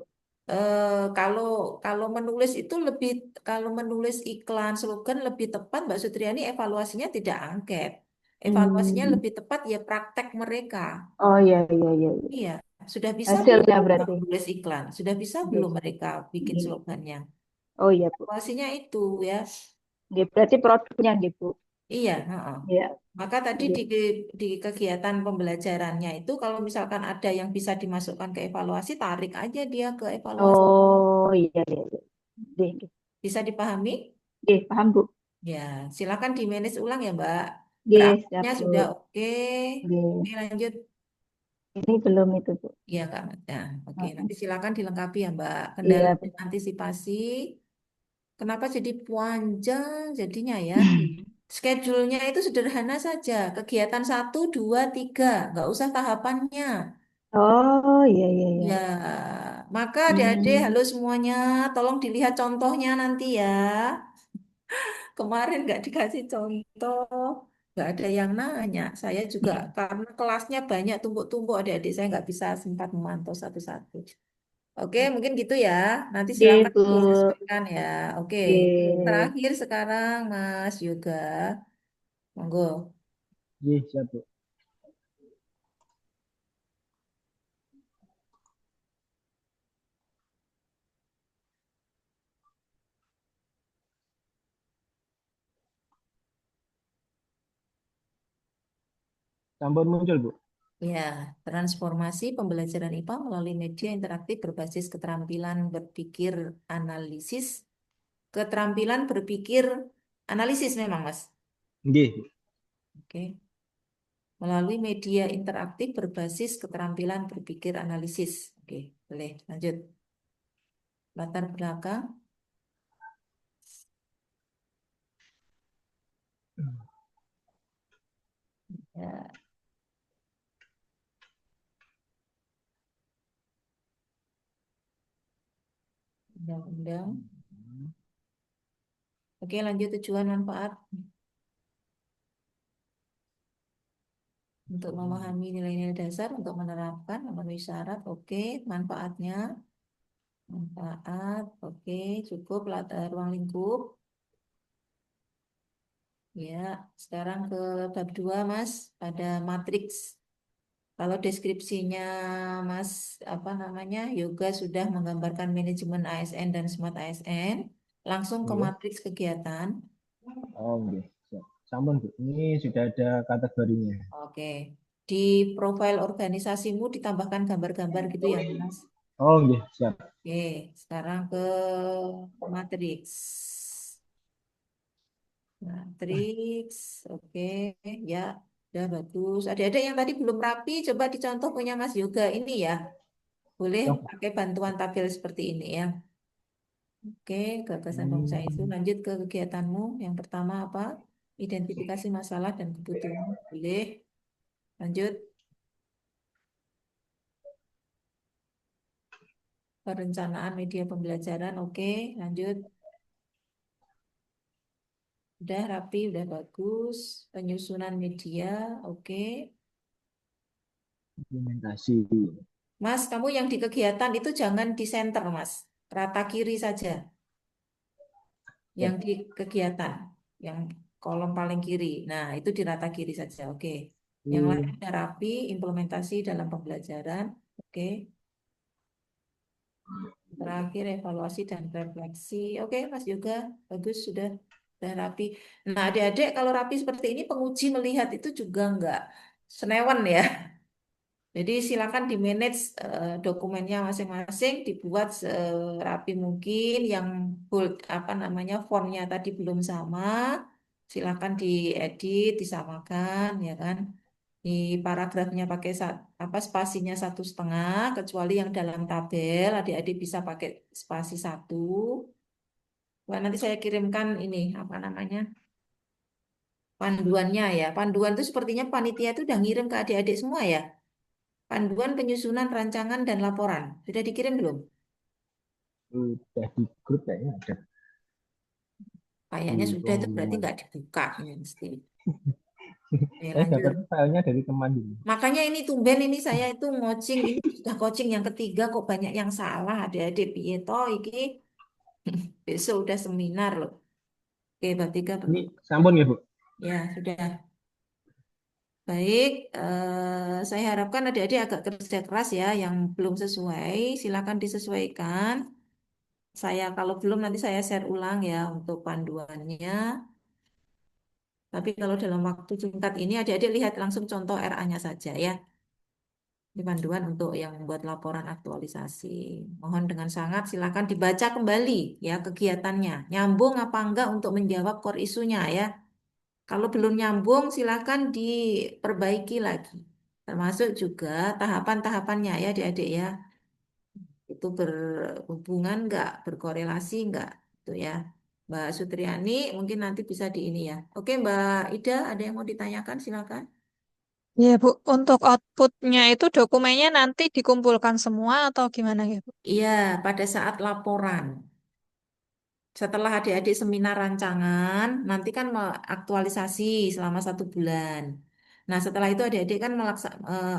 S1: Kalau kalau menulis itu lebih kalau menulis iklan slogan lebih tepat Mbak Sutriani evaluasinya tidak angket. Evaluasinya
S10: Hmm.
S1: lebih tepat ya praktek mereka.
S10: Oh iya iya iya iya.
S1: Iya, sudah bisa belum
S10: Hasilnya
S1: mereka
S10: berarti.
S1: menulis iklan? Sudah bisa
S10: Nggih.
S1: belum mereka bikin
S10: Nggih.
S1: slogannya?
S10: Oh iya Bu.
S1: Evaluasinya itu ya.
S10: Nggih, berarti produknya nggih Bu.
S1: Iya, heeh.
S10: Iya.
S1: Maka tadi
S10: Nggih.
S1: di kegiatan pembelajarannya itu kalau misalkan ada yang bisa dimasukkan ke evaluasi, tarik aja dia ke evaluasi.
S10: Oh iya iya iya. Nggih, nggih.
S1: Bisa dipahami?
S10: Nggih, paham Bu.
S1: Ya, silakan di manage ulang ya, Mbak.
S10: Nggih, siap
S1: Draftnya
S10: Bu.
S1: sudah oke.
S10: Nggih.
S1: Oke, lanjut.
S10: Ini belum itu Bu.
S1: Iya, Kak. Nah, oke.
S10: Heeh.
S1: Nanti silakan dilengkapi ya, Mbak. Kendala
S10: Iya
S1: dan
S10: Bu.
S1: antisipasi. Kenapa jadi panjang jadinya ya? Schedule-nya itu sederhana saja. Kegiatan satu, dua, tiga. Nggak usah tahapannya.
S10: Oh iya iya iya.
S1: Ya, maka adik-adik,
S10: Hmm.
S1: halo semuanya. Tolong dilihat contohnya nanti ya. Kemarin nggak dikasih contoh, nggak ada yang nanya. Saya juga karena kelasnya banyak tumpuk-tumpuk adik-adik saya nggak bisa sempat memantau satu-satu. Oke, mungkin gitu ya. Nanti
S10: Nggih
S1: silakan
S10: Bu.
S1: disesuaikan ya. Oke,
S10: Nggih.
S1: terakhir sekarang Mas Yoga, monggo.
S9: Nggih, siap Bu. Sampun muncul Bu.
S1: Ya, transformasi pembelajaran IPA melalui media interaktif berbasis keterampilan berpikir analisis, keterampilan berpikir analisis memang Mas.
S9: Nggih Bu.
S1: Oke. Melalui media interaktif berbasis keterampilan berpikir analisis. Oke, boleh lanjut. Latar belakang. Ya. undang-undang. Oke, lanjut tujuan manfaat. Untuk memahami nilai-nilai dasar untuk menerapkan memenuhi syarat. Oke, manfaatnya. Manfaat, oke, cukup ruang lingkup. Ya, sekarang ke bab 2, Mas, pada matriks. Kalau deskripsinya Mas, apa namanya, Yoga sudah menggambarkan manajemen ASN dan smart ASN, langsung ke
S9: Iya.
S1: matriks kegiatan.
S9: Oh, nggih. Siap. Sampun, Bu. Ini sudah ada kategorinya.
S1: Oke, di profil organisasimu ditambahkan gambar-gambar gitu ya, Mas.
S9: Oh, nggih, siap.
S1: Oke, sekarang ke matriks. Matriks, oke, ya, udah bagus. Ada yang tadi belum rapi, coba dicontoh punya Mas Yoga ini ya. Boleh
S9: Oh.
S1: pakai bantuan tabel seperti ini ya. Oke, gagasan pemulihan itu. Lanjut ke kegiatanmu. Yang pertama apa? Identifikasi masalah dan kebutuhan. Boleh. Lanjut. Perencanaan media pembelajaran. Oke, lanjut. Udah rapi, udah bagus. Penyusunan media. Oke.
S9: Implementasi.
S1: Mas, kamu yang di kegiatan itu jangan di center, Mas. Rata kiri saja. Yang di kegiatan. Yang kolom paling kiri. Nah, itu di rata kiri saja. Oke. Yang lain udah rapi, implementasi dalam pembelajaran. Oke. Terakhir, evaluasi dan refleksi. Oke, Mas Yoga. Bagus, sudah rapi. Nah, adik-adik, kalau rapi seperti ini, penguji melihat itu juga enggak senewan ya. Jadi silakan di manage dokumennya masing-masing, dibuat serapi mungkin. Yang bold apa namanya fontnya tadi belum sama, silakan diedit, disamakan, ya kan. Di paragrafnya pakai apa spasinya 1,5, kecuali yang dalam tabel, adik-adik bisa pakai spasi 1. Wah, nanti saya kirimkan ini apa namanya panduannya ya. Panduan itu sepertinya panitia itu udah ngirim ke adik-adik semua ya. Panduan penyusunan rancangan dan laporan. Sudah dikirim belum?
S9: Udah di grup kayaknya ada.
S1: Kayaknya
S9: Di
S1: sudah, itu berarti
S9: pengumuman.
S1: nggak dibuka ini mesti. Oke,
S9: Saya
S1: lanjut.
S9: dapatnya filenya dari teman dulu.
S1: Makanya ini tumben ini saya itu ngocing, ini sudah coaching yang ketiga kok banyak yang salah. Adik-adik piye toh iki besok udah seminar loh. Oke, bab 3
S9: Ini
S1: belum.
S9: sampun ya, Bu?
S1: Ya, sudah. Baik, saya harapkan adik-adik agak kerja keras ya, yang belum sesuai, silakan disesuaikan. Saya kalau belum nanti saya share ulang ya untuk panduannya. Tapi kalau dalam waktu singkat ini adik-adik lihat langsung contoh RA-nya saja ya. Ini panduan untuk yang membuat laporan aktualisasi. Mohon dengan sangat silakan dibaca kembali ya kegiatannya. Nyambung apa enggak untuk menjawab core isunya ya. Kalau belum nyambung silakan diperbaiki lagi. Termasuk juga tahapan-tahapannya ya adik-adik ya. Itu berhubungan enggak, berkorelasi enggak itu ya. Mbak Sutriani mungkin nanti bisa di ini ya. Oke Mbak Ida, ada yang mau ditanyakan silakan.
S11: Iya, Bu. Untuk outputnya itu dokumennya nanti dikumpulkan semua atau gimana ya, Bu?
S1: Iya, pada saat laporan. Setelah adik-adik seminar rancangan, nanti kan aktualisasi selama 1 bulan. Nah, setelah itu adik-adik kan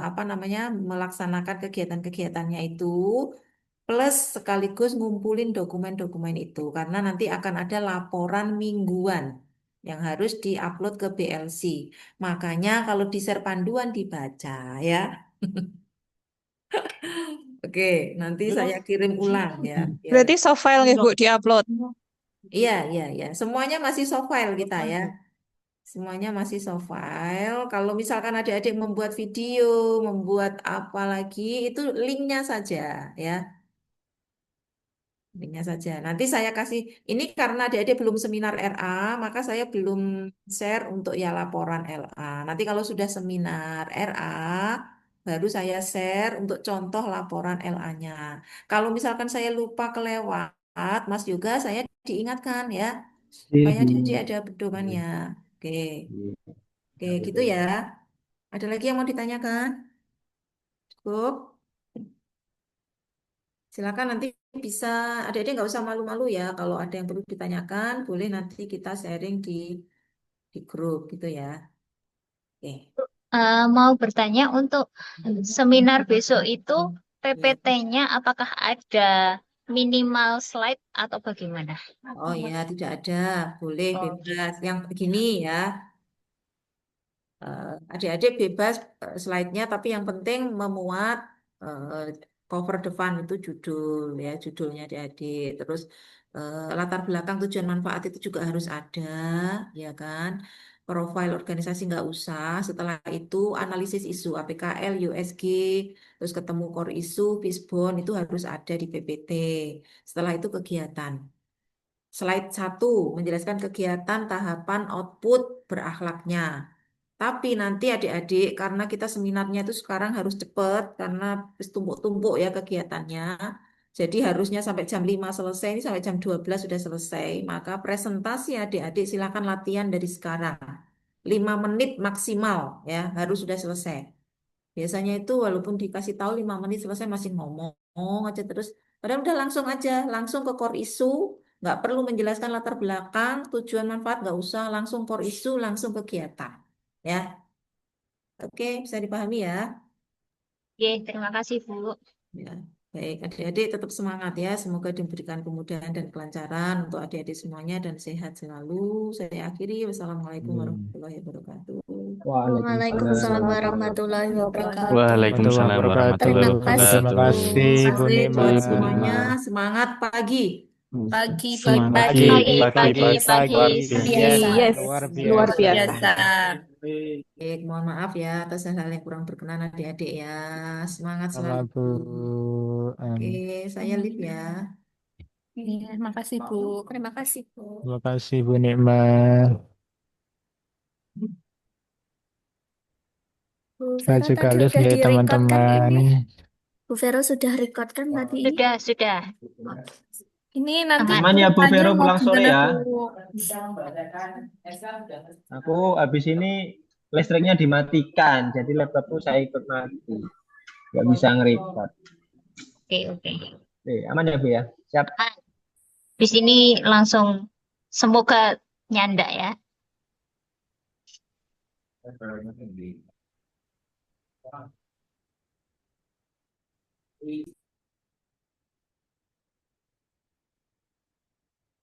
S1: apa namanya melaksanakan kegiatan-kegiatannya itu, plus sekaligus ngumpulin dokumen-dokumen itu, karena nanti akan ada laporan mingguan yang harus diupload ke BLC. Makanya kalau di share panduan dibaca ya. Oke, nanti saya kirim ulang ya, biar.
S11: Berarti soft file ya, Bu, diupload.
S1: Iya, iya, iya. Semuanya masih soft file kita ya. Semuanya masih soft file. Kalau misalkan adik-adik membuat video, membuat apa lagi, itu linknya saja ya. Linknya saja. Nanti saya kasih, ini karena adik-adik belum seminar RA, maka saya belum share untuk ya laporan LA. Nanti kalau sudah seminar RA, baru saya share untuk contoh laporan LA-nya. Kalau misalkan saya lupa kelewat, Mas juga saya diingatkan ya,
S9: Iya,
S1: supaya
S9: Bu.
S1: adik-adik ada pedomannya. Oke. Oke, gitu ya. Ada lagi yang mau ditanyakan? Cukup? Silakan nanti bisa, adik-adik nggak usah malu-malu ya. Kalau ada yang perlu ditanyakan, boleh nanti kita sharing di grup gitu ya. Oke.
S6: Mau bertanya untuk seminar besok itu PPT-nya apakah ada minimal slide atau bagaimana?
S1: Oh ya, tidak ada, boleh
S6: Oh,
S1: bebas. Yang begini ya, adik-adik bebas slide-nya, tapi yang penting memuat eh, cover depan itu judul ya, judulnya adik-adik. Terus latar belakang tujuan manfaat itu juga harus ada, ya kan? Profil organisasi nggak usah. Setelah itu analisis isu APKL, USG, terus ketemu core isu, Fishbone itu harus ada di PPT. Setelah itu kegiatan. Slide 1 menjelaskan kegiatan, tahapan, output, berakhlaknya. Tapi nanti adik-adik, karena kita seminarnya itu sekarang harus cepat, karena tumpuk-tumpuk ya kegiatannya. Jadi harusnya sampai jam 5 selesai, ini sampai jam 12 sudah selesai. Maka presentasi adik-adik silakan latihan dari sekarang. 5 menit maksimal ya, harus sudah selesai. Biasanya itu walaupun dikasih tahu 5 menit selesai masih ngomong aja terus. Padahal udah langsung aja, langsung ke core issue, nggak perlu menjelaskan latar belakang, tujuan manfaat nggak usah, langsung core issue, langsung kegiatan. Ya, oke, bisa dipahami ya.
S6: oke, terima kasih Bu.
S1: Ya, baik, adik-adik tetap semangat ya. Semoga diberikan kemudahan dan kelancaran untuk adik-adik semuanya dan sehat selalu. Saya akhiri. Wassalamualaikum warahmatullahi wabarakatuh.
S11: Waalaikumsalam
S9: Waalaikumsalam
S11: warahmatullahi wabarakatuh.
S4: Waalaikumsalam warahmatullahi
S11: Terima kasih,
S9: Terima
S11: Bu.
S9: kasih Bu
S1: Kasih buat
S9: Nikmat.
S1: semuanya. Semangat pagi.
S11: Pagi,
S4: Semangat
S11: pagi,
S6: Pagi,
S11: pagi,
S6: pagi,
S9: Yes,
S11: biasa.
S7: Yes,
S9: luar
S7: luar
S9: biasa.
S7: biasa.
S1: Baik, mohon maaf ya atas hal-hal yang kurang berkenan adik-adik ya. Semangat
S9: Sama
S1: selalu.
S9: Bu.
S1: Oke, saya live ya.
S3: Iya, makasih Bu.
S11: Terima kasih, Bu.
S9: Terima kasih Bu Nikmat.
S11: Bu
S9: Saya
S11: Vero
S9: juga
S11: tadi
S9: live
S11: udah
S9: ya
S11: direcord kan
S9: teman-teman.
S11: ini? Bu Vero sudah record kan tadi ini?
S6: Sudah.
S11: Ini nanti
S6: Aman.
S9: Aman ya Bu
S11: ceritanya
S9: Vero
S11: mau
S9: pulang sore
S11: gimana,
S9: ya.
S11: Bu?
S9: Aku habis ini listriknya dimatikan, jadi laptopku saya ikut mati. Nggak bisa nge-record.
S6: Oke.
S9: Oke, aman ya Bu ya? Siap.
S6: Di sini langsung semoga nyanda ya.